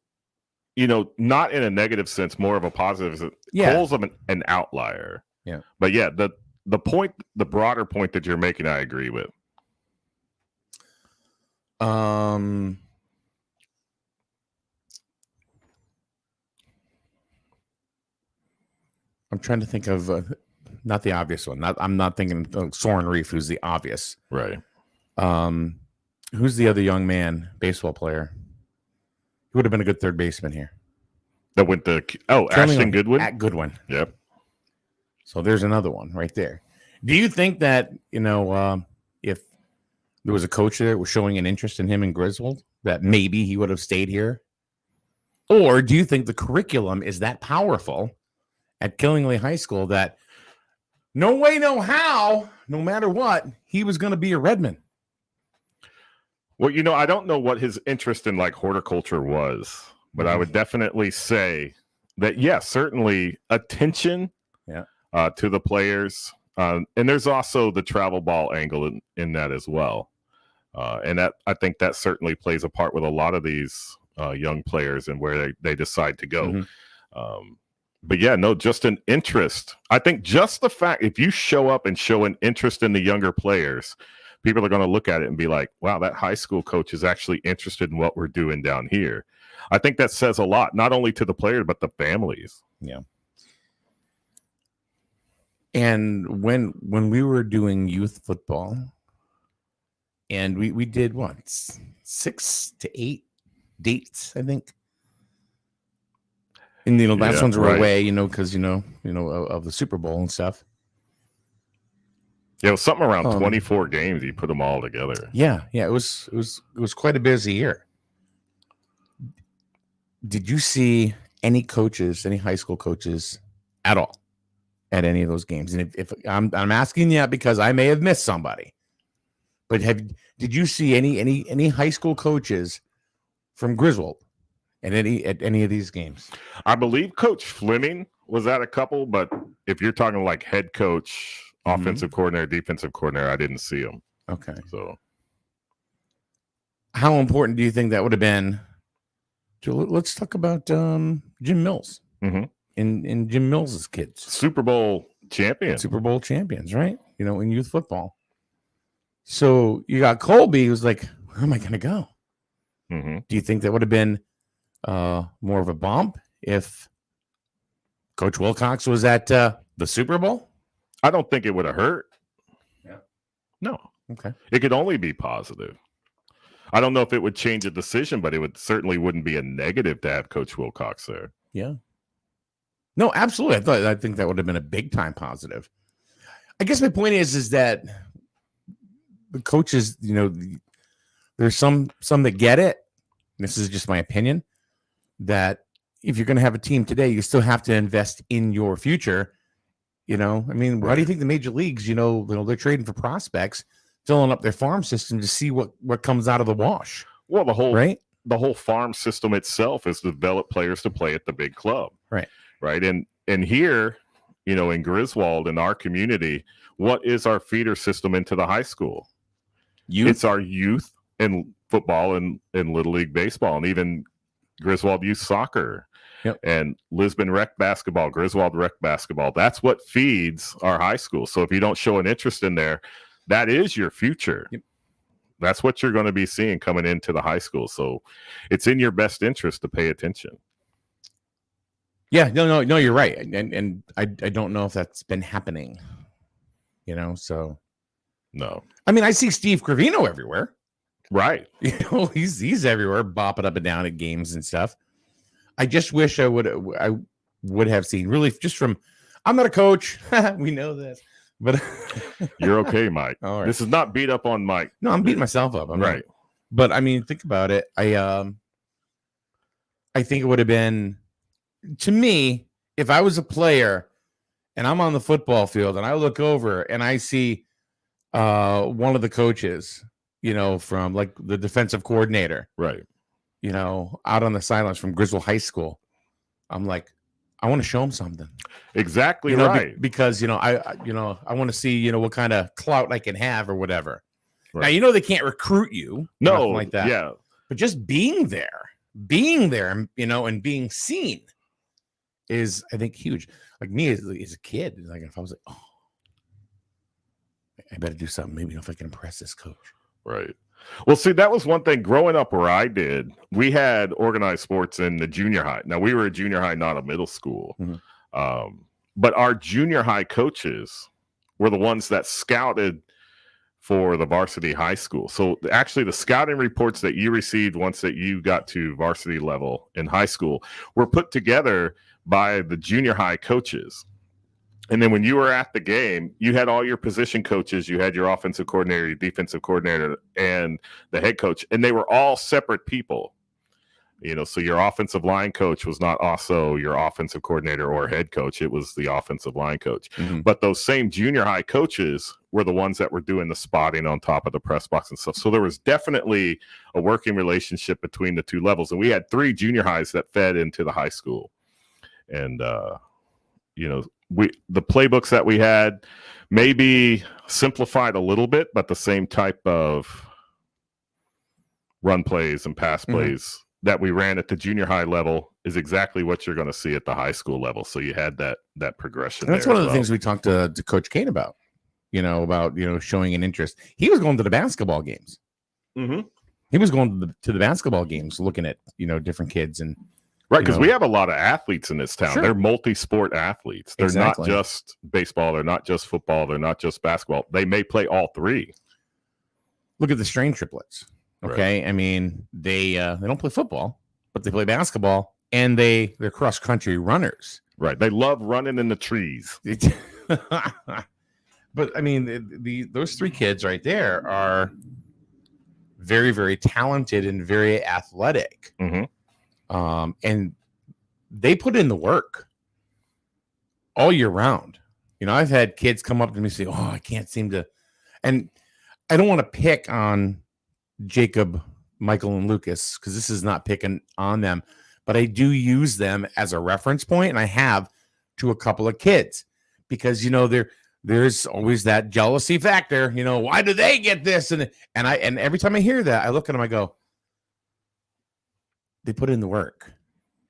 [SPEAKER 9] not in a negative sense, more of a positive. Cole's an outlier.
[SPEAKER 8] Yeah.
[SPEAKER 9] But yeah, the point, the broader point that you're making, I agree with.
[SPEAKER 8] I'm trying to think of not the obvious one. I'm not thinking of Soren Reef, who's the obvious.
[SPEAKER 9] Right.
[SPEAKER 8] Who's the other young man, baseball player? He would have been a good third baseman here.
[SPEAKER 9] That went to Ashton Goodwin.
[SPEAKER 8] At Goodwin.
[SPEAKER 9] Yep.
[SPEAKER 8] So there's another one right there. Do you think that if there was a coach there that was showing an interest in him in Griswold, that maybe he would have stayed here? Or do you think the curriculum is that powerful at Killingly High School that no way, no how, no matter what, he was going to be a Redman?
[SPEAKER 9] Well, I don't know what his interest in horticulture was, but I would definitely say that, certainly attention to the players. And there's also the travel ball angle in that as well. And that, I think that certainly plays a part with a lot of these young players and where they decide to go. But just an interest. I think just the fact, if you show up and show an interest in the younger players, people are going to look at it and be like, wow, that high school coach is actually interested in what we're doing down here. I think that says a lot, not only to the players, but the families.
[SPEAKER 8] Yeah. And when we were doing youth football, and we did once 6 to 8 dates, I think. And last ones were
[SPEAKER 9] right.
[SPEAKER 8] away, because of the Super Bowl and stuff.
[SPEAKER 9] Yeah, it was something around 24 games. You put them all together.
[SPEAKER 8] Yeah, it was quite a busy year. Did you see any coaches, any high school coaches at all at any of those games? And if I'm asking that because I may have missed somebody, but did you see any high school coaches from Griswold at any of these games?
[SPEAKER 9] I believe Coach Fleming was at a couple, but if you're talking like head coach, offensive coordinator, defensive coordinator, I didn't see him.
[SPEAKER 8] Okay.
[SPEAKER 9] So
[SPEAKER 8] how important do you think that would have been? Let's talk about Jim Mills and Jim Mills's kids.
[SPEAKER 9] Super Bowl champions,
[SPEAKER 8] right? In youth football. So you got Colby, who's like, where am I going to go? Do you think that would have been more of a bump if Coach Wilcox was at the Super Bowl?
[SPEAKER 9] I don't think it would have hurt.
[SPEAKER 8] Yeah.
[SPEAKER 9] No.
[SPEAKER 8] Okay.
[SPEAKER 9] It could only be positive. I don't know if it would change a decision, but it certainly wouldn't be a negative to have Coach Wilcox there.
[SPEAKER 8] Yeah. No, absolutely. I think that would have been a big time positive. I guess my point is that the coaches, there's some that get it. This is just my opinion, that if you're going to have a team today, you still have to invest in your future. Why do you think the major leagues, they're trading for prospects, filling up their farm system to see what comes out of the wash?
[SPEAKER 9] Well, the whole farm system itself is to develop players to play at the big club. Right. And here, in Griswold, in our community, what is our feeder system into the high school? It's our youth and football and Little League baseball, and even Griswold youth soccer.
[SPEAKER 8] Yep.
[SPEAKER 9] And Lisbon rec basketball, Griswold rec basketball. That's what feeds our high school. So if you don't show an interest in there, that is your future.
[SPEAKER 8] Yep.
[SPEAKER 9] That's what you're going to be seeing coming into the high school. So it's in your best interest to pay attention.
[SPEAKER 8] Yeah, no, you're right. And I don't know if that's been happening, so.
[SPEAKER 9] No.
[SPEAKER 8] I see Steve Cravino everywhere.
[SPEAKER 9] Right.
[SPEAKER 8] He's everywhere, bopping up and down at games and stuff. I just wish I would have seen, really, just from, I'm not a coach. We know this, but
[SPEAKER 9] you're okay, Mike.
[SPEAKER 8] All right.
[SPEAKER 9] This is not beat up on Mike.
[SPEAKER 8] No, I'm beating myself up. I'm
[SPEAKER 9] right.
[SPEAKER 8] But think about it. I think it would have been, to me, if I was a player and I'm on the football field and I look over and I see one of the coaches, from like the defensive coordinator,
[SPEAKER 9] right,
[SPEAKER 8] out on the sidelines from Griswold High School, I'm like, I want to show him something.
[SPEAKER 9] Exactly right.
[SPEAKER 8] Because I want to see what kind of clout I can have or whatever.
[SPEAKER 9] Right.
[SPEAKER 8] Now they can't recruit you,
[SPEAKER 9] no,
[SPEAKER 8] like that.
[SPEAKER 9] Yeah,
[SPEAKER 8] but just being there, and being seen is, I think, huge. Like me as a kid, like if I was like, oh, I better do something. Maybe if I can impress this coach.
[SPEAKER 9] Right. Well, see, that was one thing growing up where I did. We had organized sports in the junior high. Now, we were a junior high, not a middle school. But our junior high coaches were the ones that scouted for the varsity high school. So actually the scouting reports that you received once that you got to varsity level in high school were put together by the junior high coaches. And then when you were at the game, you had all your position coaches, you had your offensive coordinator, your defensive coordinator, and the head coach, and they were all separate people. So your offensive line coach was not also your offensive coordinator or head coach. It was the offensive line coach. But those same junior high coaches were the ones that were doing the spotting on top of the press box and stuff. So there was definitely a working relationship between the two levels. And we had 3 junior highs that fed into the high school. And, the playbooks that we had maybe simplified a little bit, but the same type of run plays and pass plays that we ran at the junior high level is exactly what you're going to see at the high school level. So you had that progression.
[SPEAKER 8] And that's one of the things we talked to Coach Kane about, about showing an interest. He was going to the basketball games. He was going to the basketball games, looking at different kids and.
[SPEAKER 9] Right, because we have a lot of athletes in this town.
[SPEAKER 8] Sure.
[SPEAKER 9] They're multi-sport athletes. They're
[SPEAKER 8] Exactly.
[SPEAKER 9] not just baseball. They're not just football. They're not just basketball. They may play all 3.
[SPEAKER 8] Look at the Strain triplets. Okay, I mean they don't play football, but they play basketball, and they're cross country runners.
[SPEAKER 9] Right. They love running in the trees.
[SPEAKER 8] But I mean, those three kids right there are very, very talented and very athletic. And they put in the work all year round. You know, I've had kids come up to me and say, "Oh, I can't seem to," and I don't want to pick on Jacob, Michael, and Lucas because this is not picking on them, but I do use them as a reference point, and I have to a couple of kids because you know there's always that jealousy factor. You know, why do they get this? And every time I hear that, I look at them, I go, they put in the work.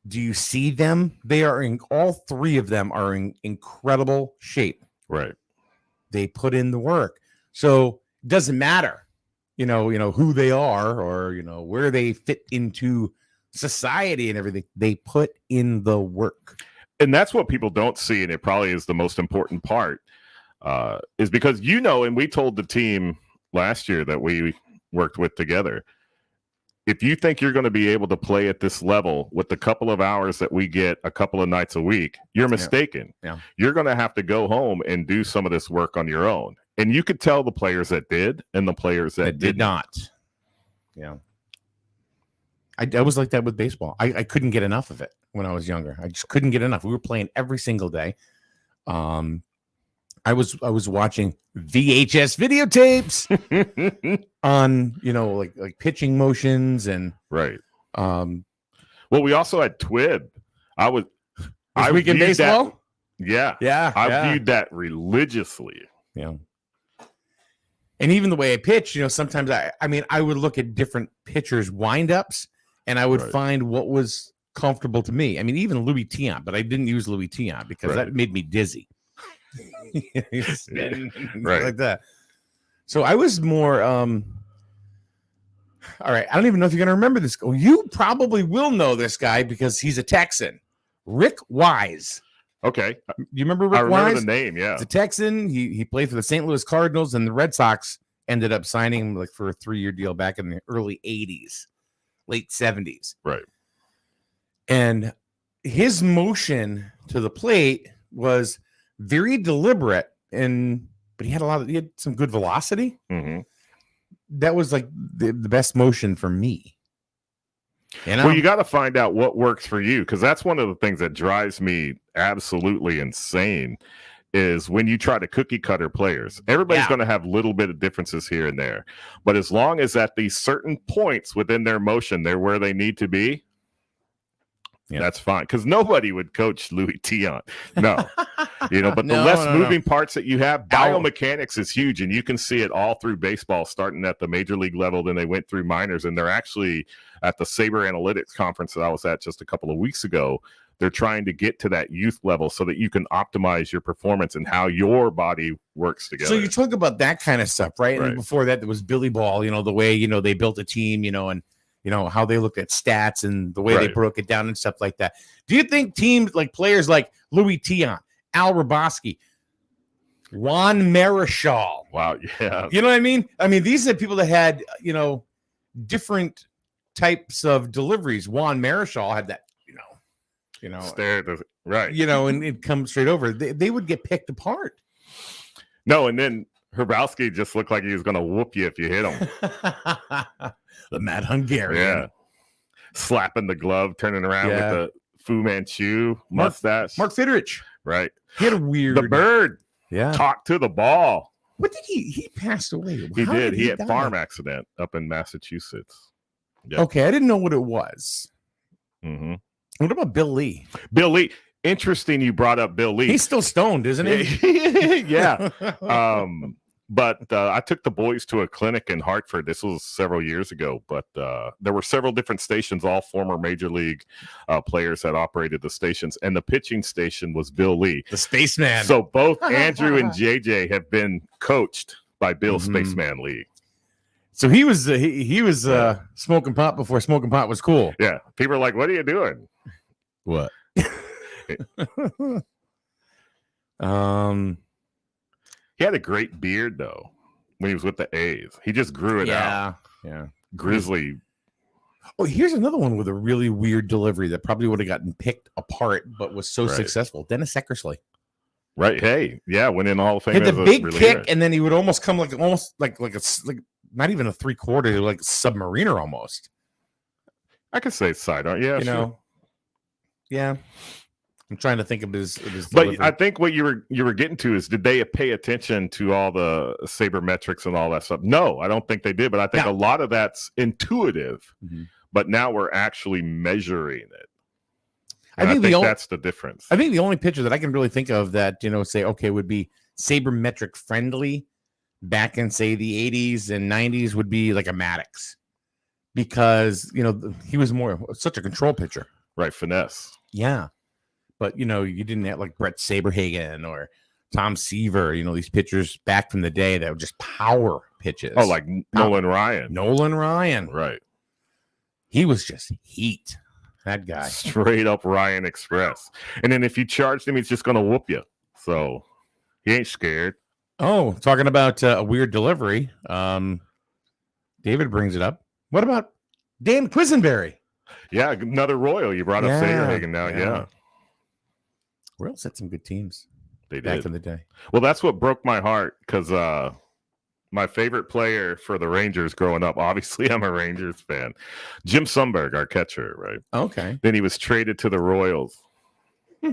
[SPEAKER 8] Do you see them? They are all three of them are in incredible shape.
[SPEAKER 9] Right.
[SPEAKER 8] They put in the work. So it doesn't matter, you know, who they are or, you know, where they fit into society and everything. They put in the work.
[SPEAKER 9] And that's what people don't see. And it probably is the most important part is because, you know, and we told the team last year that we worked with together, if you think you're going to be able to play at this level with the couple of hours that we get a couple of nights a week, you're mistaken.
[SPEAKER 8] Yeah.
[SPEAKER 9] You're going to have to go home and do some of this work on your own. And you could tell the players that did and the players that
[SPEAKER 8] did not. Yeah. I was like that with baseball. I couldn't get enough of it when I was younger. I just couldn't get enough. We were playing every single day. I was watching VHS videotapes on, you know, like pitching motions and
[SPEAKER 9] right. Well, we also had Twib. I
[SPEAKER 8] Weekend Baseball.
[SPEAKER 9] Yeah. I viewed that religiously.
[SPEAKER 8] Yeah. And even the way I pitch, you know, sometimes I would look at different pitchers' windups and I would find what was comfortable to me. I mean, even Louis Tiant, but I didn't use Louis Tiant because that made me dizzy.
[SPEAKER 9] Right.
[SPEAKER 8] Like that. So I was more all right, I don't even know if you're going to remember this. You probably will know this guy because he's a Texan. Rick Wise.
[SPEAKER 9] Okay.
[SPEAKER 8] You remember Rick Wise?
[SPEAKER 9] I remember the name, yeah.
[SPEAKER 8] He's a Texan. He played for the St. Louis Cardinals, and the Red Sox ended up signing him like for a 3-year deal back in the early 80s, late 70s.
[SPEAKER 9] Right.
[SPEAKER 8] And his motion to the plate was very deliberate, but he had some good velocity.
[SPEAKER 9] Mm-hmm.
[SPEAKER 8] That was like the best motion for me.
[SPEAKER 9] Well, you got to find out what works for you, because that's one of the things that drives me absolutely insane is when you try to cookie cutter players. Everybody's going to have a little bit of differences here and there, but as long as at these certain points within their motion, they're where they need to be, that's fine. Because nobody would coach Louis Tiant. No. You know, but the less moving parts that you have, biomechanics is huge, and you can see it all through baseball, starting at the major league level. Then they went through minors, and they're actually at the Saber Analytics conference that I was at just a couple of weeks ago. They're trying to get to that youth level so that you can optimize your performance and how your body works together.
[SPEAKER 8] So you talk about that kind of stuff, right? And before that, there was Billy Ball, you know, the way, you know, they built a team, you know, and you know, how they looked at stats and the way they broke it down and stuff like that. Do you think teams like players like Louis Tiant, Al Raboski, Juan Marichal?
[SPEAKER 9] Wow, yeah.
[SPEAKER 8] You know what I mean? I mean, these are people that had, you know, different types of deliveries. Juan Marichal had that, you know,
[SPEAKER 9] stare at the, right.
[SPEAKER 8] You know, and it comes straight over. They would get picked apart.
[SPEAKER 9] No, and then Hrabowski just looked like he was going to whoop you if you hit him.
[SPEAKER 8] The Mad Hungarian.
[SPEAKER 9] Yeah. Slapping the glove, turning around with the Fu Manchu mustache.
[SPEAKER 8] Mark Fidrich.
[SPEAKER 9] Right.
[SPEAKER 8] He had a weird.
[SPEAKER 9] The bird.
[SPEAKER 8] Yeah.
[SPEAKER 9] Talked to the ball.
[SPEAKER 8] What did he passed away?
[SPEAKER 9] He did. He had a farm accident up in Massachusetts.
[SPEAKER 8] Yep. Okay. I didn't know what it was.
[SPEAKER 9] Mm-hmm.
[SPEAKER 8] What about Bill Lee?
[SPEAKER 9] Bill Lee. Interesting you brought up Bill Lee.
[SPEAKER 8] He's still stoned, isn't he?
[SPEAKER 9] Yeah. But I took the boys to a clinic in Hartford. This was several years ago, but there were several different stations, all former major league players that operated the stations, and the pitching station was Bill Lee,
[SPEAKER 8] the Spaceman.
[SPEAKER 9] So both Andrew and JJ have been coached by Bill Spaceman Lee.
[SPEAKER 8] So he was smoking pot before smoking pot was cool.
[SPEAKER 9] Yeah, people are like, "What are you doing?"
[SPEAKER 8] What?
[SPEAKER 9] He had a great beard though when he was with the A's. He just grew it out.
[SPEAKER 8] Yeah.
[SPEAKER 9] Grizzly.
[SPEAKER 8] Oh, here's another one with a really weird delivery that probably would have gotten picked apart, but was so
[SPEAKER 9] Right.
[SPEAKER 8] successful. Dennis Eckersley
[SPEAKER 9] Right. Hey, yeah, went in the Hall of Fame.
[SPEAKER 8] had the
[SPEAKER 9] as a
[SPEAKER 8] big
[SPEAKER 9] reliever.
[SPEAKER 8] kick, and then he would almost come like not even a 3/4, like a submariner almost.
[SPEAKER 9] I could say sidearm. Yeah,
[SPEAKER 8] You
[SPEAKER 9] sure.
[SPEAKER 8] know, yeah. I'm trying to think of his
[SPEAKER 9] But
[SPEAKER 8] delivery.
[SPEAKER 9] I think what you were getting to is, did they pay attention to all the sabermetrics and all that stuff? No, I don't think they did. But I think
[SPEAKER 8] No.
[SPEAKER 9] a lot of that's intuitive.
[SPEAKER 8] Mhm.
[SPEAKER 9] But now we're actually measuring it.
[SPEAKER 8] I
[SPEAKER 9] And
[SPEAKER 8] think the only-
[SPEAKER 9] that's the difference.
[SPEAKER 8] I think the only picture that I can really think of that, say, okay, would be sabermetric friendly back in, say, the 80s and 90s would be like a Maddox, because, he was such a control pitcher.
[SPEAKER 9] Right, finesse.
[SPEAKER 8] Yeah. But, you didn't have like Brett Saberhagen or Tom Seaver, these pitchers back from the day that were just power pitches.
[SPEAKER 9] Oh, like Nolan Ryan.
[SPEAKER 8] Nolan Ryan.
[SPEAKER 9] Right.
[SPEAKER 8] He was just heat. That guy.
[SPEAKER 9] Straight up Ryan Express. And then if you charged him, he's just going to whoop you. So he ain't scared.
[SPEAKER 8] Oh, talking about a weird delivery. David brings it up. What about Dan Quisenberry?
[SPEAKER 9] Yeah, another Royal. You brought up
[SPEAKER 8] Yeah,
[SPEAKER 9] Saberhagen now. Yeah.
[SPEAKER 8] Royals had some good teams
[SPEAKER 9] They
[SPEAKER 8] back
[SPEAKER 9] did.
[SPEAKER 8] in the day.
[SPEAKER 9] Well, that's what broke my heart, because my favorite player for the Rangers growing up, obviously I'm a Rangers fan, Jim Sundberg, our catcher, right?
[SPEAKER 8] Okay.
[SPEAKER 9] Then he was traded to the Royals.
[SPEAKER 8] I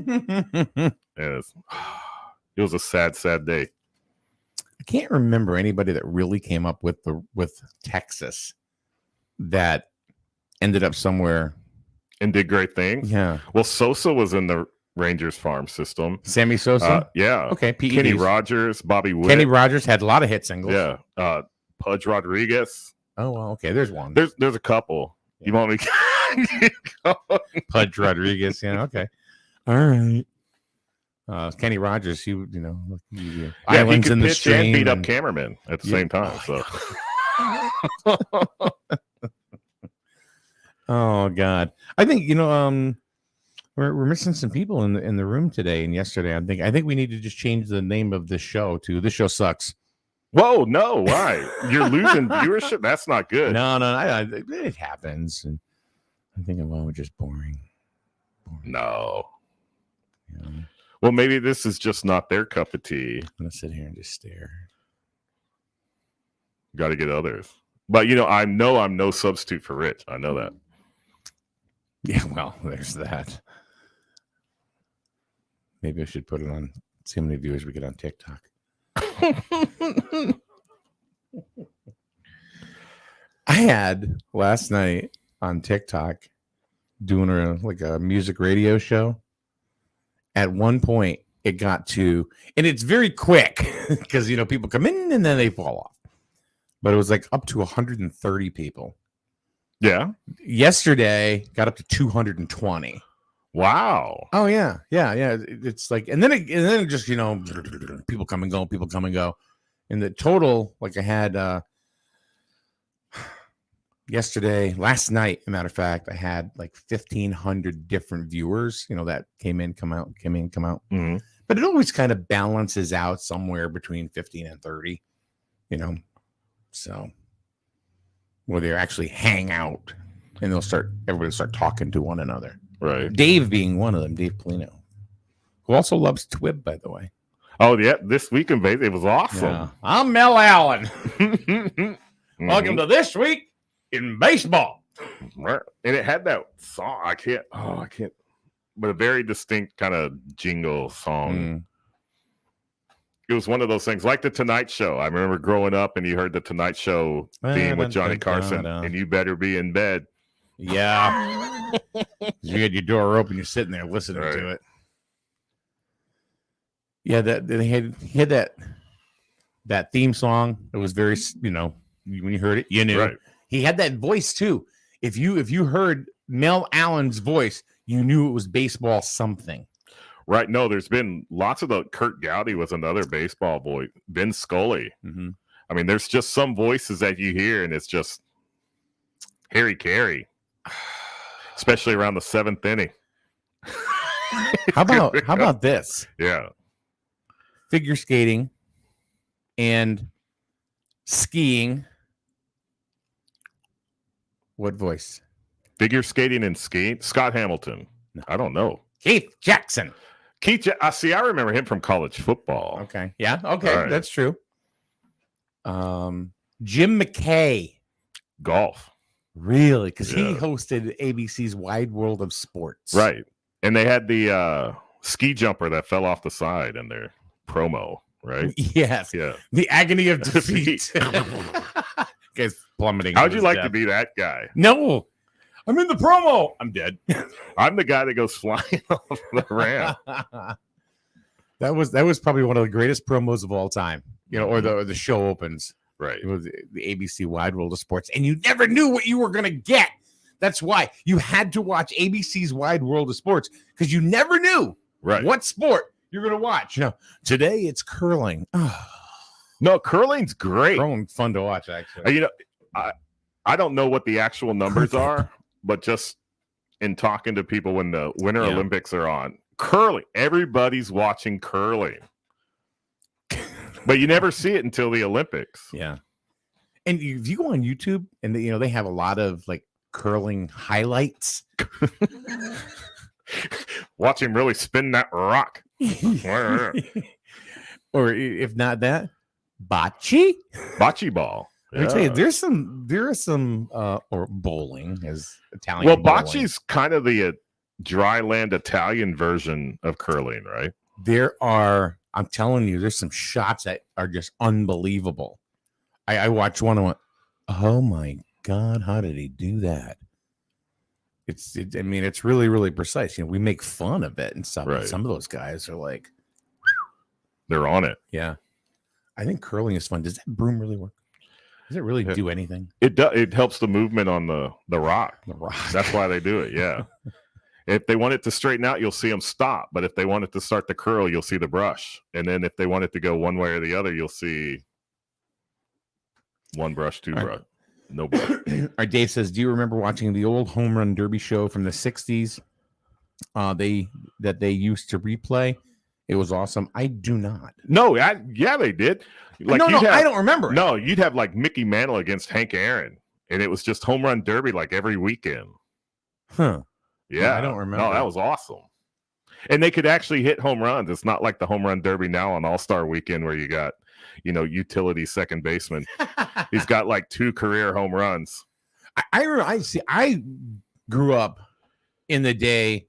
[SPEAKER 9] And it was a sad, sad day.
[SPEAKER 8] can't remember anybody that really came up with Texas that ended up somewhere.
[SPEAKER 9] And did great things.
[SPEAKER 8] Yeah.
[SPEAKER 9] Well, Sosa was in the Rangers farm system.
[SPEAKER 8] Sammy Sosa.
[SPEAKER 9] Yeah.
[SPEAKER 8] Okay. PEDs.
[SPEAKER 9] Kenny Rogers, Bobby Witt.
[SPEAKER 8] Kenny Rogers had a lot of hit singles.
[SPEAKER 9] Yeah. Pudge Rodriguez.
[SPEAKER 8] Oh, well, okay. There's one.
[SPEAKER 9] There's a couple. You want me to
[SPEAKER 8] Pudge Rodriguez. Yeah. Okay. All right. Kenny Rogers,
[SPEAKER 9] Yeah,
[SPEAKER 8] Islands
[SPEAKER 9] he could
[SPEAKER 8] in the
[SPEAKER 9] pitch
[SPEAKER 8] Stream
[SPEAKER 9] and beat up
[SPEAKER 8] and-
[SPEAKER 9] cameraman at the
[SPEAKER 8] Yeah.
[SPEAKER 9] same time.
[SPEAKER 8] Oh,
[SPEAKER 9] So
[SPEAKER 8] Oh God, I think we're missing some people in the room today and yesterday. I think we need to just change the name of this show to "This Show Sucks."
[SPEAKER 9] whoa, no, why? You're losing viewership? That's not good.
[SPEAKER 8] No, it happens. And I think we're just boring.
[SPEAKER 9] No.
[SPEAKER 8] You know, I'm
[SPEAKER 9] Well, maybe this is just not their cup of tea.
[SPEAKER 8] gonna sit here and just stare.
[SPEAKER 9] Got to get others. But I know I'm no substitute for Rich. I know that.
[SPEAKER 8] Yeah, well, there's that. Maybe I should put it on. See how many viewers we get on TikTok. I had last night on TikTok doing a music radio show. At one point, it got to, and it's very quick because people come in and then they fall off. But it was like up to 130 people.
[SPEAKER 9] Yeah.
[SPEAKER 8] Yesterday, got up to 220.
[SPEAKER 9] Wow.
[SPEAKER 8] Oh yeah. It's like, and then it just people come and go. And the total, like I had last night, as a matter of fact, I had like 1,500 different viewers. That came in, come out.
[SPEAKER 9] Mhm.
[SPEAKER 8] But it always kind of balances out somewhere between 15 and 30. So where they actually hang out and everybody will start talking to one another.
[SPEAKER 9] Right.
[SPEAKER 8] Dave being one of them, Dave Polino, who also loves Twib, by the way.
[SPEAKER 9] Oh, yeah. This week in baseball, it was
[SPEAKER 8] Yeah.
[SPEAKER 9] awesome.
[SPEAKER 8] I'm Mel Allen.
[SPEAKER 9] Mhm.
[SPEAKER 8] Welcome to This Week in Baseball.
[SPEAKER 9] Right. And it had that song. I can't. But a very distinct kind of jingle song.
[SPEAKER 8] Mm.
[SPEAKER 9] It was one of those things like the Tonight Show. I remember growing up and you heard the Tonight Show theme with Johnny Carson, and you better be in bed.
[SPEAKER 8] Yeah. You had your door open, you're sitting there listening
[SPEAKER 9] Right.
[SPEAKER 8] to it. Yeah, he had that theme song. It was very, when you heard it, you knew.
[SPEAKER 9] Right.
[SPEAKER 8] He had that voice too. If you heard Mel Allen's voice, you knew it was baseball something.
[SPEAKER 9] Right. No, there's been lots of Kurt Gowdy was another baseball boy. Ben Scully.
[SPEAKER 8] Mm-hmm.
[SPEAKER 9] I mean, there's just some voices that you hear, and it's just Harry Carey, especially around the 7th inning.
[SPEAKER 8] How about this?
[SPEAKER 9] Yeah.
[SPEAKER 8] Figure skating and skiing What voice?
[SPEAKER 9] Figure skating and skiing. Scott Hamilton.
[SPEAKER 8] No.
[SPEAKER 9] I don't know.
[SPEAKER 8] Keith Jackson.
[SPEAKER 9] I remember him from college football.
[SPEAKER 8] Okay. Yeah. Okay.
[SPEAKER 9] All right.
[SPEAKER 8] That's true. Jim McKay.
[SPEAKER 9] Golf.
[SPEAKER 8] Really? Because he
[SPEAKER 9] Yeah.
[SPEAKER 8] hosted ABC's Wide World of Sports.
[SPEAKER 9] Right. And they had the ski jumper that fell off the side in their promo, right?
[SPEAKER 8] Yes.
[SPEAKER 9] Yeah.
[SPEAKER 8] The agony of defeat. Guys plummeting.
[SPEAKER 9] How'd
[SPEAKER 8] to
[SPEAKER 9] you
[SPEAKER 8] his
[SPEAKER 9] like
[SPEAKER 8] death.
[SPEAKER 9] to be that guy?
[SPEAKER 8] No. I'm in the promo. I'm dead.
[SPEAKER 9] I'm the guy that goes flying off the ramp.
[SPEAKER 8] That was probably one of the greatest promos of all time. You know, or the show opens.
[SPEAKER 9] Right.
[SPEAKER 8] It was the ABC Wide World of Sports, and you never knew what you were going to get. That's why you had to watch ABC's Wide World of Sports, because you never knew
[SPEAKER 9] Right.
[SPEAKER 8] what sport you're going to watch. You know, today it's curling.
[SPEAKER 9] No, curling's great.
[SPEAKER 8] Curling fun to watch, actually.
[SPEAKER 9] You know, I don't know what the actual numbers are, but just in talking to people when the Winter Olympics are on, curling, everybody's watching curling. But you never see it until the Olympics.
[SPEAKER 8] Yeah. And if you go on YouTube, and they have a lot of like curling highlights.
[SPEAKER 9] Watch him really spin that rock.
[SPEAKER 8] Or if not that, bocce.
[SPEAKER 9] Bocce ball.
[SPEAKER 8] Let me tell you,
[SPEAKER 9] Yeah.
[SPEAKER 8] there are some or bowling as Italian.
[SPEAKER 9] Well,
[SPEAKER 8] bowling.
[SPEAKER 9] bocce's kind of the dry land Italian version of curling, right?
[SPEAKER 8] There are, I'm telling you, there's some shots that are just unbelievable. I watched one and went, oh my God, how did he do that? I mean, it's really, really precise. You know, we make fun of it and stuff. But
[SPEAKER 9] Right.
[SPEAKER 8] some of those guys are like,
[SPEAKER 9] They're on it.
[SPEAKER 8] yeah. I think curling is fun. Does that broom really work? Does it really do anything?
[SPEAKER 9] It helps the movement on the rock.
[SPEAKER 8] The rock.
[SPEAKER 9] That's why they do it. Yeah. If they want it to straighten out, you'll see them stop. But if they want it to start to curl, you'll see the brush. And then if they want it to go one way or the other, you'll see one brush, two brush, no brush.
[SPEAKER 8] Our Dave says, do you remember watching the old home run derby show from the 60s? They used to replay. It was awesome. I do not.
[SPEAKER 9] No, yeah, they did.
[SPEAKER 8] No,
[SPEAKER 9] you'd have-
[SPEAKER 8] I don't remember it.
[SPEAKER 9] No, you'd have like Mickey Mantle against Hank Aaron, and it was just home run derby like every weekend.
[SPEAKER 8] Huh.
[SPEAKER 9] Yeah,
[SPEAKER 8] I don't remember.
[SPEAKER 9] No, that was awesome. And they could actually hit home runs. It's not like the home run derby now on All-Star Weekend where you got, utility second baseman. He's got like 2 career home runs.
[SPEAKER 8] I grew up in the day,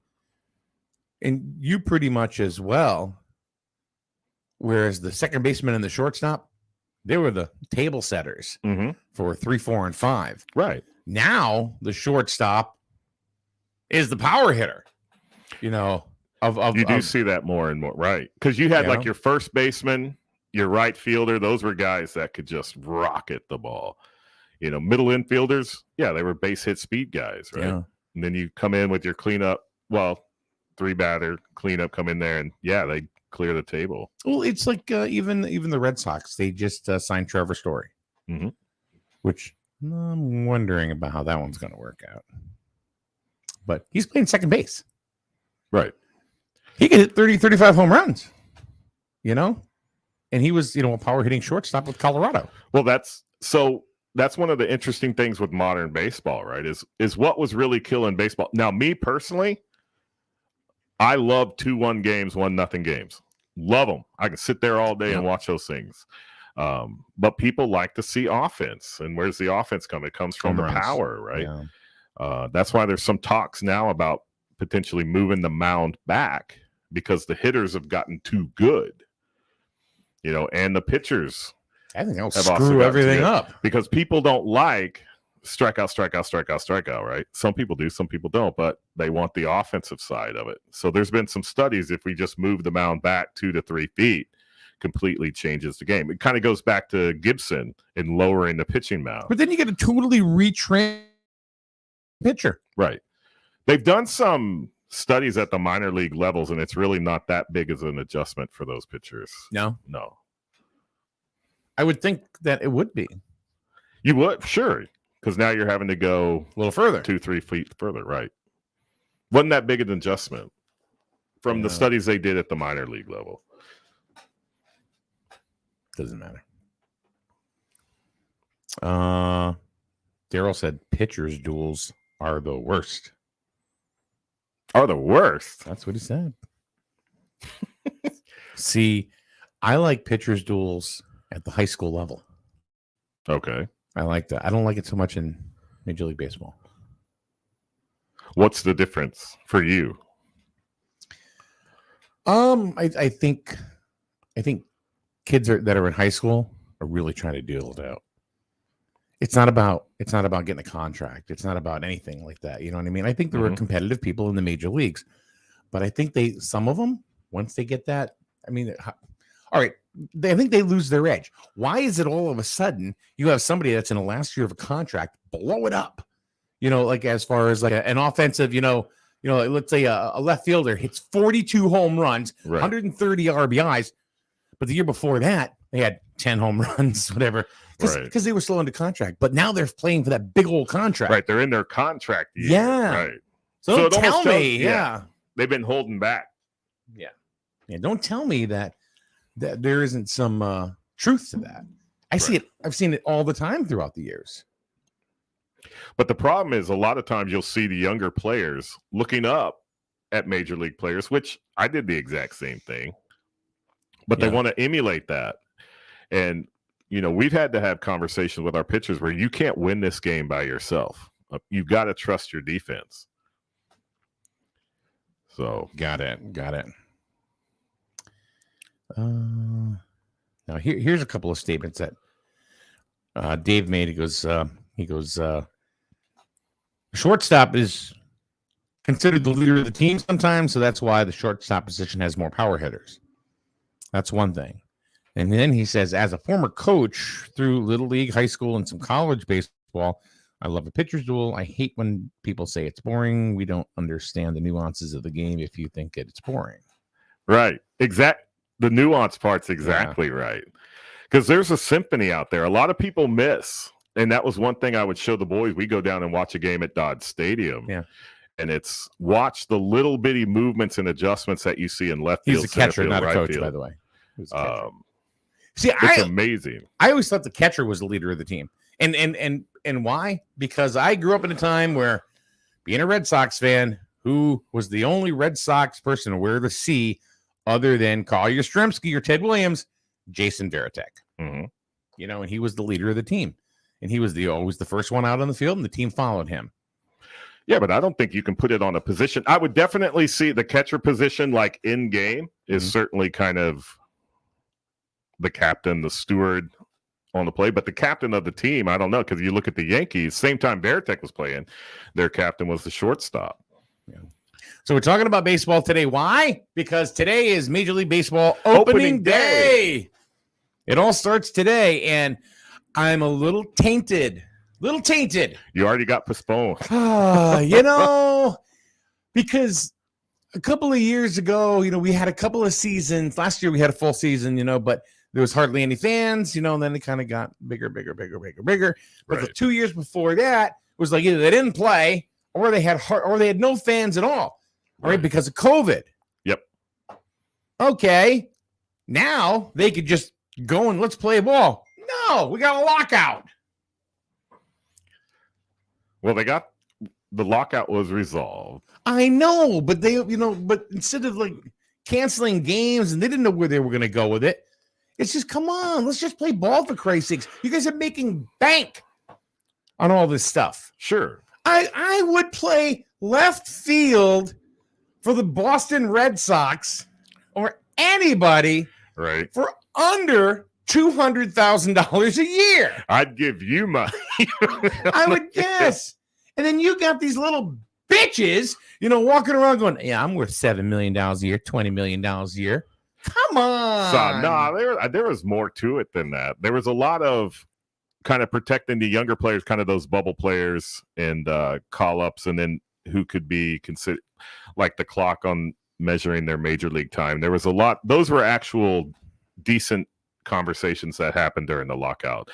[SPEAKER 8] and you pretty much as well. Whereas the second baseman and the shortstop, they were the table setters for 3, 4, and 5.
[SPEAKER 9] Right.
[SPEAKER 8] Now the shortstop is the power hitter. You do
[SPEAKER 9] see that more and more, right? Because you had like your first baseman, your right fielder. Those were guys that could just rocket the ball. Middle infielders, they were base hit speed guys, right?
[SPEAKER 8] Yeah.
[SPEAKER 9] And then you come in with your cleanup. Well, 3-batter cleanup, come in there and they clear the table.
[SPEAKER 8] Well, it's like even the Red Sox. They just signed Trevor Story, which I'm wondering about how that one's going to work out. But he's playing second base.
[SPEAKER 9] Right.
[SPEAKER 8] He could hit 30, 35 home runs, and he was, a power hitting shortstop with Colorado.
[SPEAKER 9] Well, that's one of the interesting things with modern baseball, right? Is what was really killing baseball. Now, me personally, I love 2-1 games, 1-0 games. Love them. I can sit there all day and watch those things. But people like to see offense. And where's the offense come? It comes from the power, right?
[SPEAKER 8] Yeah.
[SPEAKER 9] That's why there's some talks now about potentially moving the mound back because the hitters have gotten too good. And the pitchers.
[SPEAKER 8] I think that'll
[SPEAKER 9] have also
[SPEAKER 8] screw
[SPEAKER 9] gotten
[SPEAKER 8] everything
[SPEAKER 9] too good.
[SPEAKER 8] up.
[SPEAKER 9] Because people don't like strikeout, right? Some people do, some people don't, but they want the offensive side of it. So there's been some studies, if we just move the mound back 2 to 3 feet, completely changes the game. It kind of goes back to Gibson in lowering the pitching mound.
[SPEAKER 8] But then you get a totally retrained pitcher.
[SPEAKER 9] Right. They've done some studies at the minor league levels, and it's really not that big as an adjustment for those pitchers.
[SPEAKER 8] No.
[SPEAKER 9] I
[SPEAKER 8] would think that it would be.
[SPEAKER 9] You would, sure. Because now you're having to go
[SPEAKER 8] a little further,
[SPEAKER 9] 2-3 feet further, right? Wasn't that big an adjustment from the studies they did at the minor league level?
[SPEAKER 8] Doesn't matter. Daryl said pitchers duels are the worst.
[SPEAKER 9] Are the worst.
[SPEAKER 8] That's what he said. See, I like pitchers duels at the high school level.
[SPEAKER 9] Okay.
[SPEAKER 8] I like that. I don't like it so much in Major League Baseball.
[SPEAKER 9] What's the difference for you?
[SPEAKER 8] I think kids that are in high school are really trying to deal it out. It's not about getting a contract. It's not about anything like that. You know what I mean? I think there are competitive people in the major leagues, but I think some of them, once they get that, I mean, all right, I think they lose their edge. Why is it all of a sudden you have somebody that's in the last year of a contract blow it up? You know, like as far as like an offensive, let's say a left fielder hits 42 home runs, 130 RBIs, but the year before that they had 10 home runs, whatever, because they were still under contract. But now they're playing for that big old contract.
[SPEAKER 9] Right, they're in their contract year.
[SPEAKER 8] Yeah.
[SPEAKER 9] Right.
[SPEAKER 8] So don't tell me,
[SPEAKER 9] they've been holding back.
[SPEAKER 8] Yeah. Don't tell me that there isn't some truth to that. I see it. I've seen it all the time throughout the years.
[SPEAKER 9] But the problem is a lot of times you'll see the younger players looking up at major league players, which I did the exact same thing, but they want to emulate that. And, we've had to have conversations with our pitchers where you can't win this game by yourself. You got to trust your defense. So
[SPEAKER 8] got it. Now here's a couple of statements that Dave made. He goes, shortstop is considered the leader of the team sometimes, so that's why the shortstop position has more power hitters. That's one thing. And then he says, as a former coach through Little League, high school, and some college baseball, I love a pitcher's duel. I hate when people say it's boring. We don't understand the nuances of the game if you think it's boring.
[SPEAKER 9] Right. The nuance part's exactly right. Because there's a symphony out there. A lot of people miss. And that was one thing I would show the boys. We go down and watch a game at Dodge Stadium.
[SPEAKER 8] Yeah.
[SPEAKER 9] And it's watch the little bitty movements and adjustments that you see in left field.
[SPEAKER 8] He's a catcher,
[SPEAKER 9] field,
[SPEAKER 8] not a
[SPEAKER 9] right
[SPEAKER 8] coach,
[SPEAKER 9] field.
[SPEAKER 8] by the way.
[SPEAKER 9] See, it's amazing.
[SPEAKER 8] I always thought the catcher was the leader of the team. And why? Because I grew up in a time where being a Red Sox fan, who was the only Red Sox person to wear the C other than Carl Yastrzemski or Ted Williams, Jason Varitek.
[SPEAKER 9] Mm-hmm.
[SPEAKER 8] And he was the leader of the team. And he was always the first one out on the field, and the team followed him.
[SPEAKER 9] Yeah, but I don't think you can put it on a position. I would definitely see the catcher position, like in game, is certainly kind of the captain, the steward on the play. But the captain of the team, I don't know, because you look at the Yankees, same time Varitek was playing, their captain was the shortstop.
[SPEAKER 8] Yeah. So we're talking about baseball today. Why? Because today is Major League Baseball opening day. It all starts today, and I'm a little tainted.
[SPEAKER 9] You already got postponed.
[SPEAKER 8] Because a couple of years ago, we had a couple of seasons. Last year we had a full season, but there was hardly any fans, and then it kind of got bigger. But the 2 years before that, it was like either they didn't play or they had no fans at all, right? Because of COVID.
[SPEAKER 9] Yep.
[SPEAKER 8] Okay. Now they could just go and let's play ball. No, we got a lockout.
[SPEAKER 9] Well, the lockout was resolved.
[SPEAKER 8] I know, but but instead of like canceling games and they didn't know where they were going to go with it, it's just, come on, let's just play ball for Christ's sakes. You guys are making bank on all this stuff.
[SPEAKER 9] Sure.
[SPEAKER 8] I would play left field for the Boston Red Sox or anybody for under $200,000 a year.
[SPEAKER 9] I'd give you money.
[SPEAKER 8] I would guess. And then you got these little bitches, walking around going, yeah, I'm worth $7 million a year, $20 million a year. Come on.
[SPEAKER 9] So, no, there was more to it than that. There was a lot of kind of protecting the younger players, kind of those bubble players and call-ups, and then who could be considered like the clock on measuring their major league time. There was a lot. Those were actual decent conversations that happened during the lockout.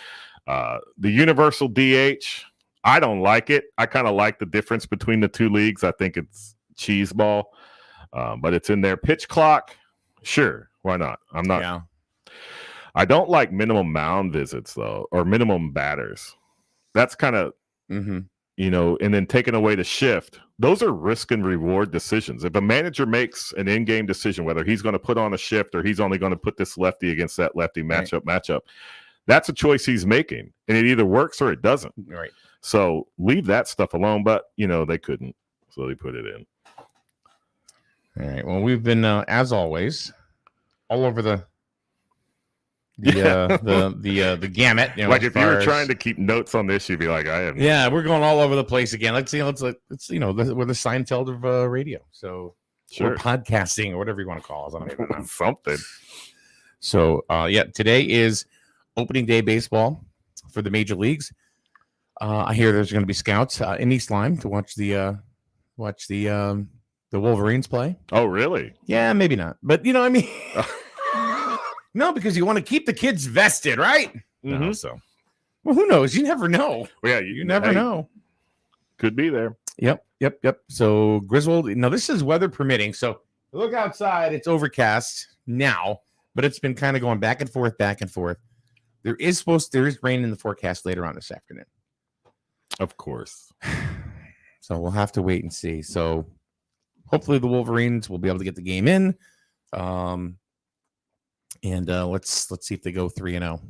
[SPEAKER 9] The universal DH, I don't like it. I kind of like the difference between the two leagues. I think it's cheese ball, but it's in their pitch clock. Sure, why not? I'm not.
[SPEAKER 8] Yeah.
[SPEAKER 9] I don't like minimum mound visits though, or minimum batters. That's kind of
[SPEAKER 8] Mm-hmm.
[SPEAKER 9] you know, and then taking away the shift. Those are risk and reward decisions. If a manager makes an in-game decision, whether he's going to put on a shift or he's only going to put this lefty against that lefty matchup, that's a choice he's making, and it either works or it doesn't.
[SPEAKER 8] Right.
[SPEAKER 9] So leave that stuff alone. But you know, they couldn't, so they put it in.
[SPEAKER 8] All right. Well, we've been, as always, all over the gamut. You know,
[SPEAKER 9] Like if you were trying to keep notes on this, you'd be like, I have.
[SPEAKER 8] Yeah, we're going all over the place again. Let's we're the Seinfeld of radio. So
[SPEAKER 9] Sure.
[SPEAKER 8] we're podcasting or whatever you want to call us. I don't even know.
[SPEAKER 9] Something.
[SPEAKER 8] So today is opening day baseball for the major leagues. I hear there's going to be scouts in East Lyme to watch the Wolverines play.
[SPEAKER 9] Oh, really?
[SPEAKER 8] Yeah, maybe not, but you know, I mean, no, because you want to keep the kids vested, right?
[SPEAKER 9] Mm-hmm.
[SPEAKER 8] No, so, well, who knows? You never know.
[SPEAKER 9] Well, yeah,
[SPEAKER 8] You never know.
[SPEAKER 9] Could be there.
[SPEAKER 8] Yep. So Griswold. Now this is weather permitting. So look outside. It's overcast now, but it's been kind of going back and forth. There is rain in the forecast later on this afternoon.
[SPEAKER 9] Of course.
[SPEAKER 8] So we'll have to wait and see. So hopefully the Wolverines will be able to get the game in. And let's see if they go 3-0.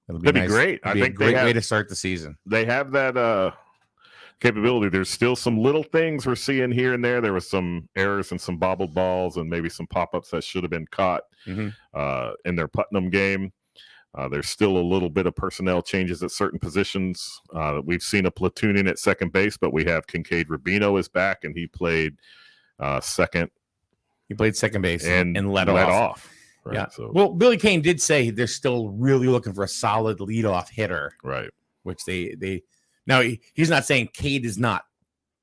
[SPEAKER 9] That'd be great.
[SPEAKER 8] It'll be a great way to start the season.
[SPEAKER 9] They have that capability. There's still some little things we're seeing here and there. There was some errors and some bobbled balls and maybe some pop-ups that should have been caught in their Putnam game. There's still a little bit of personnel changes at certain positions. We've seen a platooning at second base, but we have Kincaid Rubino is back, and he played second.
[SPEAKER 8] He played second base and led off.
[SPEAKER 9] Right,
[SPEAKER 8] yeah.
[SPEAKER 9] So.
[SPEAKER 8] Well, Billy Kane did say they're still really looking for a solid leadoff hitter.
[SPEAKER 9] Right.
[SPEAKER 8] Which they now he's not saying Cade is not,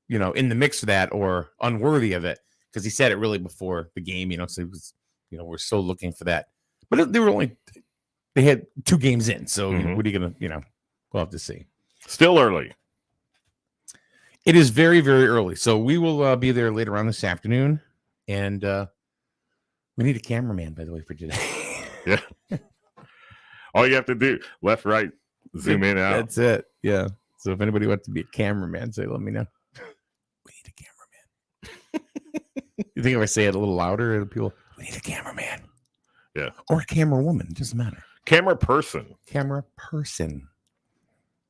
[SPEAKER 8] in the mix for that or unworthy of it, because he said it really before the game, so it was, we're still looking for that. But they had 2 games in. So what are you going to, we'll have to see.
[SPEAKER 9] Still early.
[SPEAKER 8] It is very, very early. So we will be there later on this afternoon. And we need a cameraman, by the way, for today.
[SPEAKER 9] Yeah. All you have to do, left, right, zoom in, out.
[SPEAKER 8] That's it. Yeah. So if anybody wants to be a cameraman, let me know. We need a cameraman. You think if I say it a little louder, people, we need a cameraman.
[SPEAKER 9] Yeah.
[SPEAKER 8] Or a camera woman. It doesn't matter.
[SPEAKER 9] Camera person.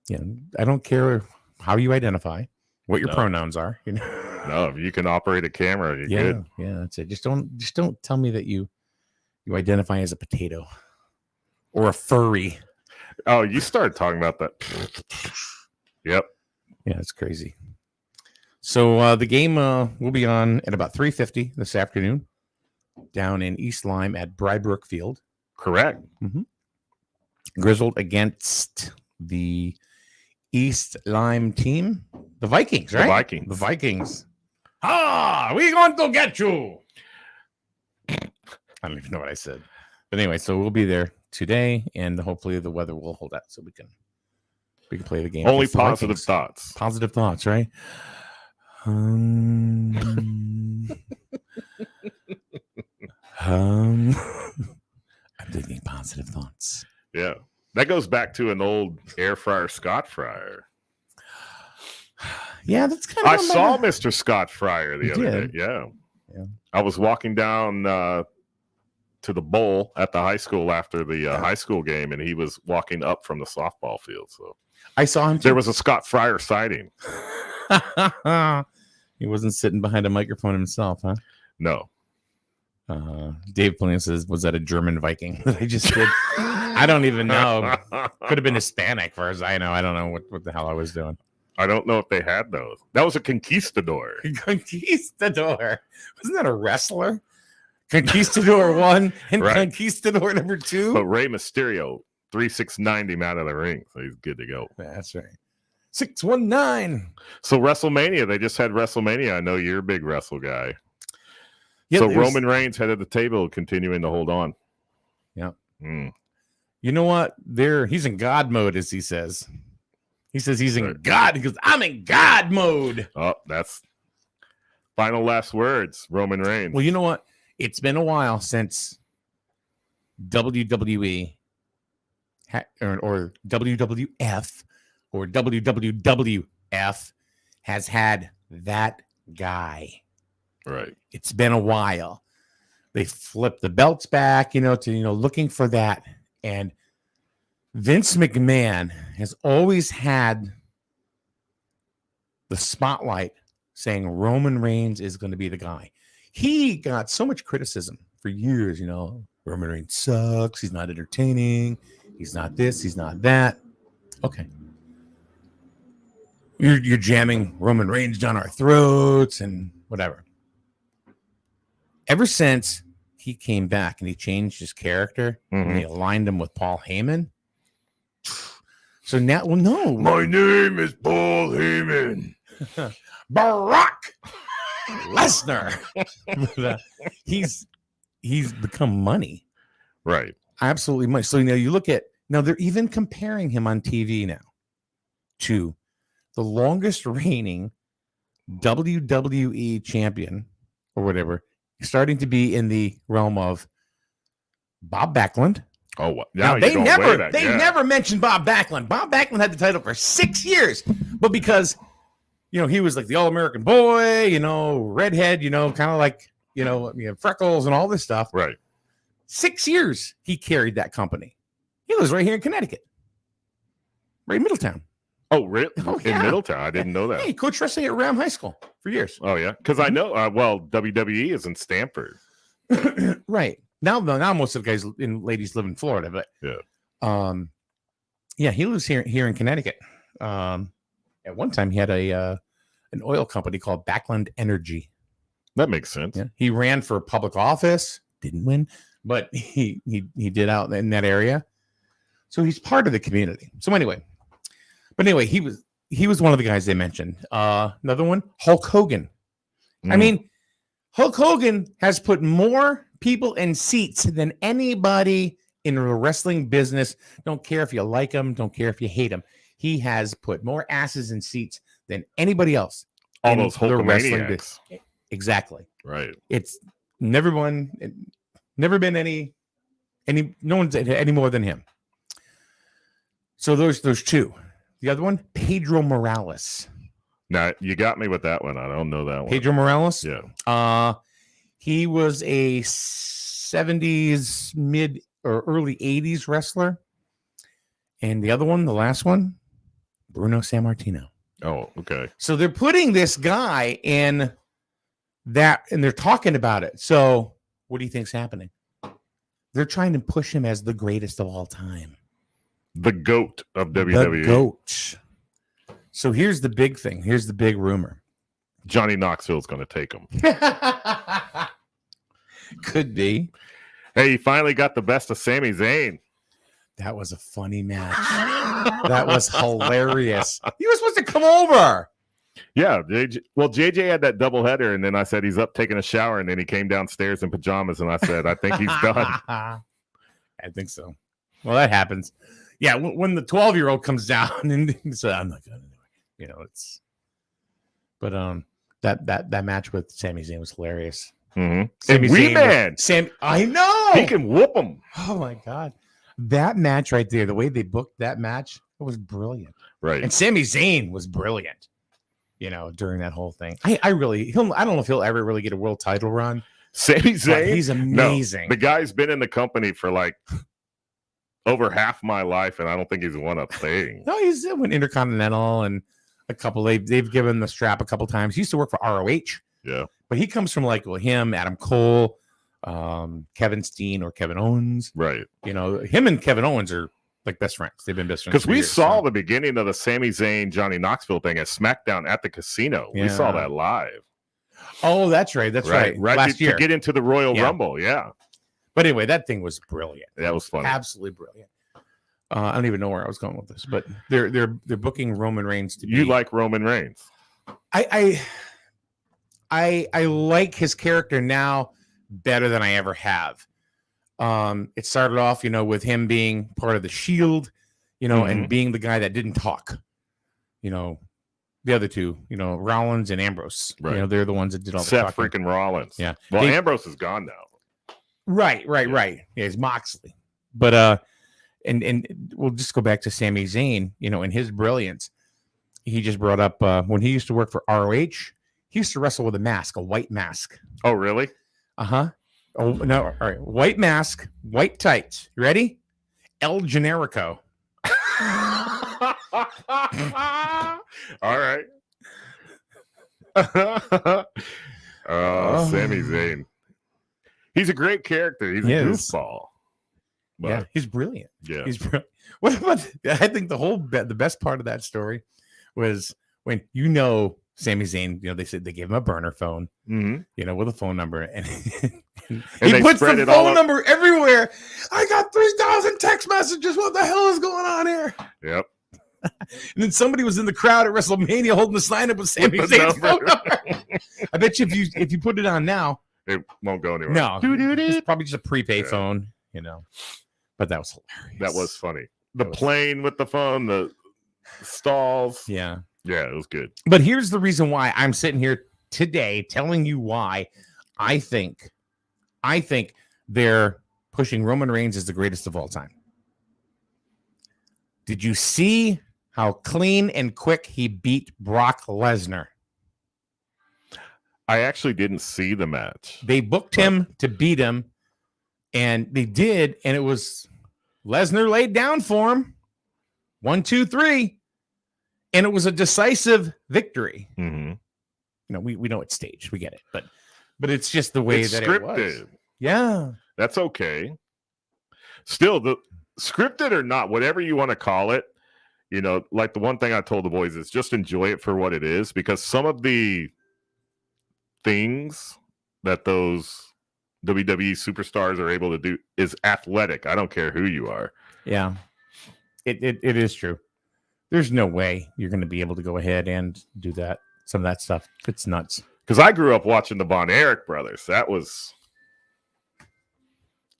[SPEAKER 8] Yeah. I don't care how you identify, what your pronouns are.
[SPEAKER 9] No, if you can operate a camera, you're good.
[SPEAKER 8] Yeah, that's it. Just don't tell me that you identify as a potato or a furry.
[SPEAKER 9] Oh, you started talking about that. Yep.
[SPEAKER 8] Yeah, it's crazy. So the game will be on at about 3:50 this afternoon down in East Lyme at Brybrook Field.
[SPEAKER 9] Correct.
[SPEAKER 8] Mm-hmm. Griswold against the East Lyme team, the Vikings, right? The Vikings. We going to get you. I don't even know what I said. But anyway, so we'll be there today, and hopefully the weather will hold out so we can play the game.
[SPEAKER 9] Only positive thoughts.
[SPEAKER 8] Positive thoughts, right? I'm thinking positive thoughts.
[SPEAKER 9] Yeah. That goes back to an old air fryer Scott Fryer.
[SPEAKER 8] Yeah, that's kind of.
[SPEAKER 9] I saw Mr. Scott Fryer the other day. Yeah. I was walking down to the bowl at the high school after the high school game, and he was walking up from the softball field. So
[SPEAKER 8] I saw him.
[SPEAKER 9] There was a Scott Fryer sighting.
[SPEAKER 8] He wasn't sitting behind a microphone himself, huh?
[SPEAKER 9] No.
[SPEAKER 8] Dave Pulliam says, "Was that a German Viking that I just did?" I don't even know. Could have been Hispanic, far as I know. I don't know what the hell I was doing.
[SPEAKER 9] I don't know if they had those. That was a conquistador.
[SPEAKER 8] Conquistador. Wasn't that a wrestler? Conquistador 1 and
[SPEAKER 9] Right.
[SPEAKER 8] Conquistador number 2.
[SPEAKER 9] But Rey Mysterio 3-6-9'd him out of the ring, so he's good to go.
[SPEAKER 8] That's right. 619.
[SPEAKER 9] So WrestleMania, they just had WrestleMania. I know you're a big wrestle guy.
[SPEAKER 8] Yeah,
[SPEAKER 9] so Roman Reigns head of the table, continuing to hold on.
[SPEAKER 8] Yeah. You know what? He's in God mode, as he says. He says he's in God. He goes, I'm in God mode.
[SPEAKER 9] Oh, that's final last words, Roman Reigns.
[SPEAKER 8] Well, you know what? It's been a while since WWE or WWF or WWF has had that guy.
[SPEAKER 9] Right.
[SPEAKER 8] It's been a while. They flipped the belts back, to looking for that. And Vince McMahon has always had the spotlight saying Roman Reigns is going to be the guy. He got so much criticism for years, Roman Reigns sucks. He's not entertaining. He's not this. He's not that. Okay. You're jamming Roman Reigns down our throats and whatever. Ever since he came back and he changed his character and he aligned him with Paul Heyman. So now, no.
[SPEAKER 9] My name is Paul Heyman.
[SPEAKER 8] Brock Lesnar. He's become money.
[SPEAKER 9] Right.
[SPEAKER 8] Absolutely money. So you look at, now they're even comparing him on TV now to the longest reigning WWE champion or whatever, starting to be in the realm of Bob Backlund.
[SPEAKER 9] Oh, wow.
[SPEAKER 8] Now, they never mentioned Bob Backlund. Bob Backlund had the title for 6 years, but because he was like the All-American boy, redhead, kind of like freckles and all this stuff.
[SPEAKER 9] Right.
[SPEAKER 8] 6 years he carried that company. He lives right here in Connecticut, right in Middletown.
[SPEAKER 9] Oh, really?
[SPEAKER 8] Oh, yeah.
[SPEAKER 9] In Middletown, I didn't know that.
[SPEAKER 8] Hey, he coached wrestling at Ram High School for years.
[SPEAKER 9] Oh yeah, because I know. WWE is in Stamford.
[SPEAKER 8] Right. Now most of the guys and ladies live in Florida, but he lives here in Connecticut. At one time, he had an oil company called Backlund Energy.
[SPEAKER 9] That makes sense.
[SPEAKER 8] Yeah. He ran for public office, didn't win, but he did out in that area. So he's part of the community. So anyway, he was one of the guys they mentioned. Another one, Hulk Hogan. I mean, Hulk Hogan has put more people in seats than anybody in the wrestling business. Don't care if you like him, don't care if you hate him. He has put more asses in seats than anybody else.
[SPEAKER 9] All those Hulkamaniacs.
[SPEAKER 8] Exactly.
[SPEAKER 9] Right.
[SPEAKER 8] It's never been any no one's any more than him. So those two. The other one, Pedro Morales.
[SPEAKER 9] Now you got me with that one. I don't know that one.
[SPEAKER 8] Pedro Morales?
[SPEAKER 9] Yeah.
[SPEAKER 8] He was a 70s, mid or early 80s wrestler. And the other one, the last one, Bruno Sammartino.
[SPEAKER 9] Oh, okay.
[SPEAKER 8] So they're putting this guy in that, and they're talking about it. So what do you think's happening? They're trying to push him as the greatest of all time.
[SPEAKER 9] The GOAT of WWE.
[SPEAKER 8] The GOAT. So here's the big thing. Here's the big rumor.
[SPEAKER 9] Johnny Knoxville's going to take him.
[SPEAKER 8] Could be.
[SPEAKER 9] Hey, he finally got the best of Sami Zayn.
[SPEAKER 8] That was a funny match. That was hilarious. He was supposed to come over.
[SPEAKER 9] Yeah. JJ had that doubleheader, and then I said he's up taking a shower, and then he came downstairs in pajamas, and I said, I think he's done.
[SPEAKER 8] I think so. Well, that happens. Yeah, when the 12-year-old comes down and says, I'm not going to, it's. But that match with Sami Zayn was hilarious.
[SPEAKER 9] Mm-hmm. And Wee Man,
[SPEAKER 8] I know
[SPEAKER 9] he can whoop him.
[SPEAKER 8] Oh my God, that match right there, the way they booked that match, it was brilliant.
[SPEAKER 9] Right,
[SPEAKER 8] and Sami Zayn was brilliant. During that whole thing, I don't know if he'll ever really get a world title run.
[SPEAKER 9] Sami Zayn,
[SPEAKER 8] he's amazing.
[SPEAKER 9] No, the guy's been in the company for like over half my life, and I don't think he's won a thing.
[SPEAKER 8] No, he's won Intercontinental and a couple. They've given the strap a couple times. He used to work for ROH.
[SPEAKER 9] Yeah,
[SPEAKER 8] but he comes from him, Adam Cole, Kevin Steen, or Kevin Owens.
[SPEAKER 9] Right.
[SPEAKER 8] Him and Kevin Owens are like best friends. They've been best friends
[SPEAKER 9] because we saw the beginning of the Sami Zayn Johnny Knoxville thing at SmackDown at the casino. Yeah. We saw that live.
[SPEAKER 8] Oh, that's right. That's right.
[SPEAKER 9] Last year to get into the Royal Rumble. Yeah.
[SPEAKER 8] But anyway, that thing was brilliant.
[SPEAKER 9] That was funny.
[SPEAKER 8] Absolutely brilliant. I don't even know where I was going with this, but they're booking Roman Reigns to be.
[SPEAKER 9] You like Roman Reigns?
[SPEAKER 8] I like his character now better than I ever have. It started off, with him being part of the Shield, and being the guy that didn't talk. The other two, Rollins and Ambrose.
[SPEAKER 9] Right.
[SPEAKER 8] They're the ones that did all the
[SPEAKER 9] Seth
[SPEAKER 8] talking.
[SPEAKER 9] Freaking Rollins.
[SPEAKER 8] Yeah.
[SPEAKER 9] Well, Ambrose is gone now.
[SPEAKER 8] Right. Yeah, it's Moxley. But and we'll just go back to Sami Zayn, and his brilliance. He just brought up when he used to work for ROH, he used to wrestle with a mask, a white mask.
[SPEAKER 9] Oh, really?
[SPEAKER 8] Uh-huh. Oh, no. All right. White mask, white tights. You ready? El Generico.
[SPEAKER 9] All right. Sami Zayn. He's a great character. He's a goofball. But,
[SPEAKER 8] yeah, he's brilliant.
[SPEAKER 9] Yeah.
[SPEAKER 8] He's brilliant. What about, I think the best part of that story was when Sami Zayn, they said they gave him a burner phone, with a phone number, and he puts the phone number everywhere. I got 3,000 text messages. What the hell is going on here?
[SPEAKER 9] Yep.
[SPEAKER 8] And then somebody was in the crowd at WrestleMania holding the sign up with Sami Zayn's phone number. I bet you if you put it on now,
[SPEAKER 9] it won't go anywhere.
[SPEAKER 8] No, it's probably just a prepaid phone, But that was hilarious.
[SPEAKER 9] That was funny. The plane with the phone, the stalls.
[SPEAKER 8] Yeah.
[SPEAKER 9] Yeah, it was good.
[SPEAKER 8] But here's the reason why I'm sitting here today telling you why I think they're pushing Roman Reigns as the greatest of all time. Did you see how clean and quick he beat Brock Lesnar?
[SPEAKER 9] I actually didn't see the match.
[SPEAKER 8] They booked him to beat him, and they did, and it was Lesnar laid down for him. 1, 2, 3. And it was a decisive victory.
[SPEAKER 9] Mm-hmm.
[SPEAKER 8] We know it's staged. We get it. But it's just the way that
[SPEAKER 9] scripted.
[SPEAKER 8] It was. Yeah.
[SPEAKER 9] That's okay. Still, the scripted or not, whatever you want to call it, like the one thing I told the boys is just enjoy it for what it is, because some of the things that those WWE superstars are able to do is athletic. I don't care who you are.
[SPEAKER 8] Yeah. It is true. There's no way you're going to be able to go ahead and do that. Some of that stuff. It's nuts.
[SPEAKER 9] Because I grew up watching the Von Erich brothers. That was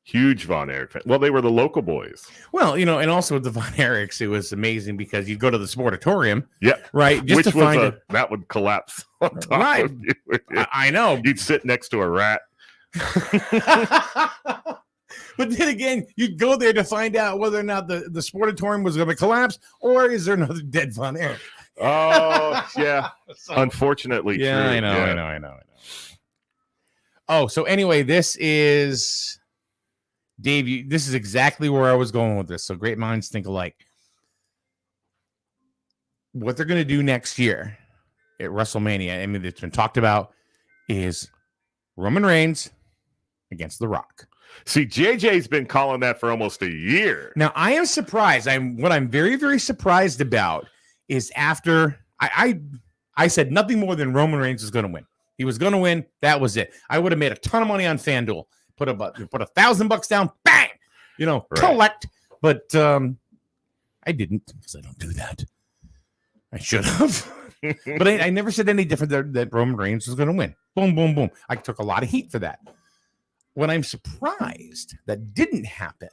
[SPEAKER 9] huge Von Erich fan. Well, they were the local boys.
[SPEAKER 8] Well, and also with the Von Erichs, it was amazing because you'd go to the Sportatorium.
[SPEAKER 9] Yeah.
[SPEAKER 8] Right. Just to find it.
[SPEAKER 9] That would collapse on top of you.
[SPEAKER 8] I know.
[SPEAKER 9] You'd sit next to a rat.
[SPEAKER 8] But then again, you'd go there to find out whether or not the Sportatorium was going to collapse, or is there another dead Von Erich?
[SPEAKER 9] Oh, yeah. Unfortunately,
[SPEAKER 8] yeah,
[SPEAKER 9] true.
[SPEAKER 8] I know. Oh, so anyway, this is Dave. This is exactly where I was going with this. So great minds think alike. What they're going to do next year at WrestleMania, I mean, it's been talked about, is Roman Reigns against The Rock.
[SPEAKER 9] See, JJ's been calling that for almost a year.
[SPEAKER 8] Now, I am surprised. What I'm very, very surprised about is after I said nothing more than Roman Reigns was going to win. He was going to win. That was it. I would have made a ton of money on FanDuel. Put $1,000 down. Bang!
[SPEAKER 9] Right.
[SPEAKER 8] Collect. But I didn't, because I don't do that. I should have. But I never said any different that Roman Reigns was going to win. Boom, boom, boom. I took a lot of heat for that. What I'm surprised that didn't happen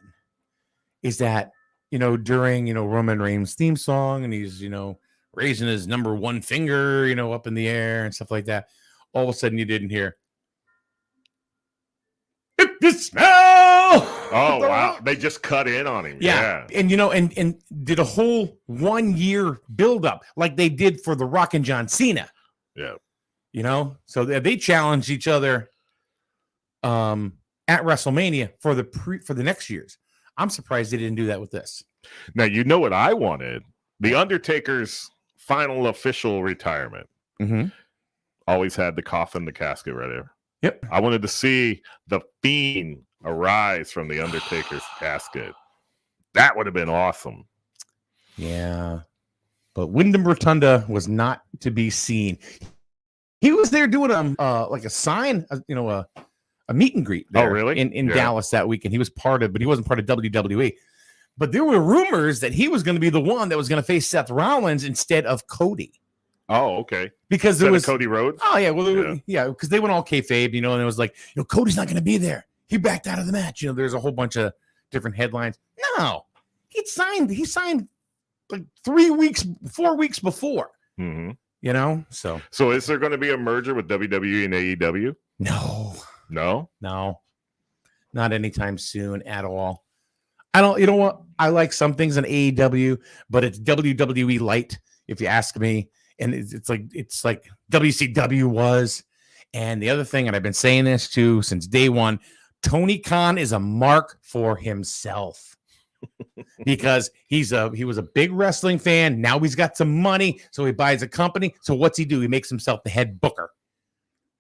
[SPEAKER 8] is that, during, Roman Reigns' theme song, and he's, raising his number one finger, up in the air and stuff like that, all of a sudden you didn't hear, "If you smell."
[SPEAKER 9] Oh, wow. They just cut in on him. Yeah.
[SPEAKER 8] And, and did a whole 1 year buildup like they did for The Rock and John Cena.
[SPEAKER 9] Yeah.
[SPEAKER 8] So they challenged each other at WrestleMania for the next years. I'm surprised they didn't do that with this.
[SPEAKER 9] Now, you know what I wanted? The Undertaker's final official retirement.
[SPEAKER 8] Mm-hmm.
[SPEAKER 9] Always had the coffin, the casket right there.
[SPEAKER 8] Yep.
[SPEAKER 9] I wanted to see the Fiend arise from the Undertaker's casket. That would have been awesome.
[SPEAKER 8] Yeah. But Wyndham Rotunda was not to be seen. He was there doing like a sign, a meet and greet there.
[SPEAKER 9] Oh, really?
[SPEAKER 8] In Dallas that weekend. He was but he wasn't part of WWE. But there were rumors that he was going to be the one that was going to face Seth Rollins instead of Cody.
[SPEAKER 9] Oh, okay.
[SPEAKER 8] Because there was
[SPEAKER 9] Cody Rhodes.
[SPEAKER 8] Oh, yeah. Well, because they went all kayfabe, and it was like, Cody's not going to be there. He backed out of the match. There's a whole bunch of different headlines. No, he signed like 4 weeks before.
[SPEAKER 9] Mm-hmm. So is there going to be a merger with WWE and AEW?
[SPEAKER 8] No,
[SPEAKER 9] not anytime
[SPEAKER 8] anytime soon at all. I don't. You know what? I like some things in AEW, but it's WWE light, if you ask me. And it's like WCW was. And the other thing, and I've been saying this too since day one, Tony Khan is a mark for himself. Because he was a big wrestling fan. Now he's got some money, so he buys a company. So what's he do? He makes himself the head booker,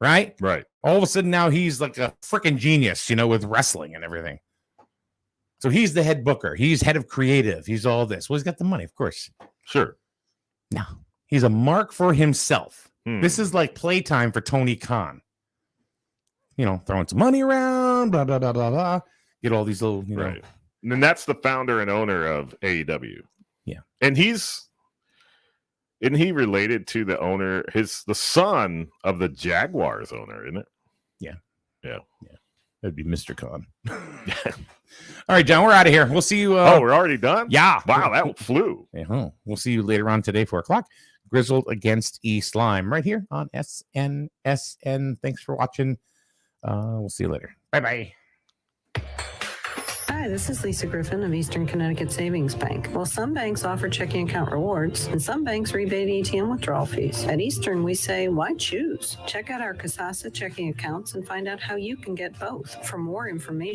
[SPEAKER 8] right?
[SPEAKER 9] Right.
[SPEAKER 8] All of a sudden now he's like a freaking genius, with wrestling and everything. So he's the head booker. He's head of creative. He's all this. Well, he's got the money, of course.
[SPEAKER 9] Sure.
[SPEAKER 8] No, he's a mark for himself. This is like playtime for Tony Khan. Throwing some money around, blah blah blah blah blah. Get all these little,
[SPEAKER 9] Right. And that's the founder and owner of AEW.
[SPEAKER 8] Yeah.
[SPEAKER 9] And isn't he related to the owner, the son of the Jaguars owner, isn't it?
[SPEAKER 8] Yeah.
[SPEAKER 9] Yeah.
[SPEAKER 8] That'd be Mr. Khan. All right, John, we're out of here. We'll see you.
[SPEAKER 9] We're already done?
[SPEAKER 8] Yeah.
[SPEAKER 9] Wow, that flew.
[SPEAKER 8] Yeah, we'll see you later on today, 4:00. Grizzled against East Lyme right here on SNSN. Thanks for watching. We'll see you later. Bye-bye.
[SPEAKER 3] Hi, this is Lisa Griffin of Eastern Connecticut Savings Bank. Well, some banks offer checking account rewards, and some banks rebate ATM withdrawal fees. At Eastern, we say, why choose? Check out our Kasasa checking accounts and find out how you can get both. For more information,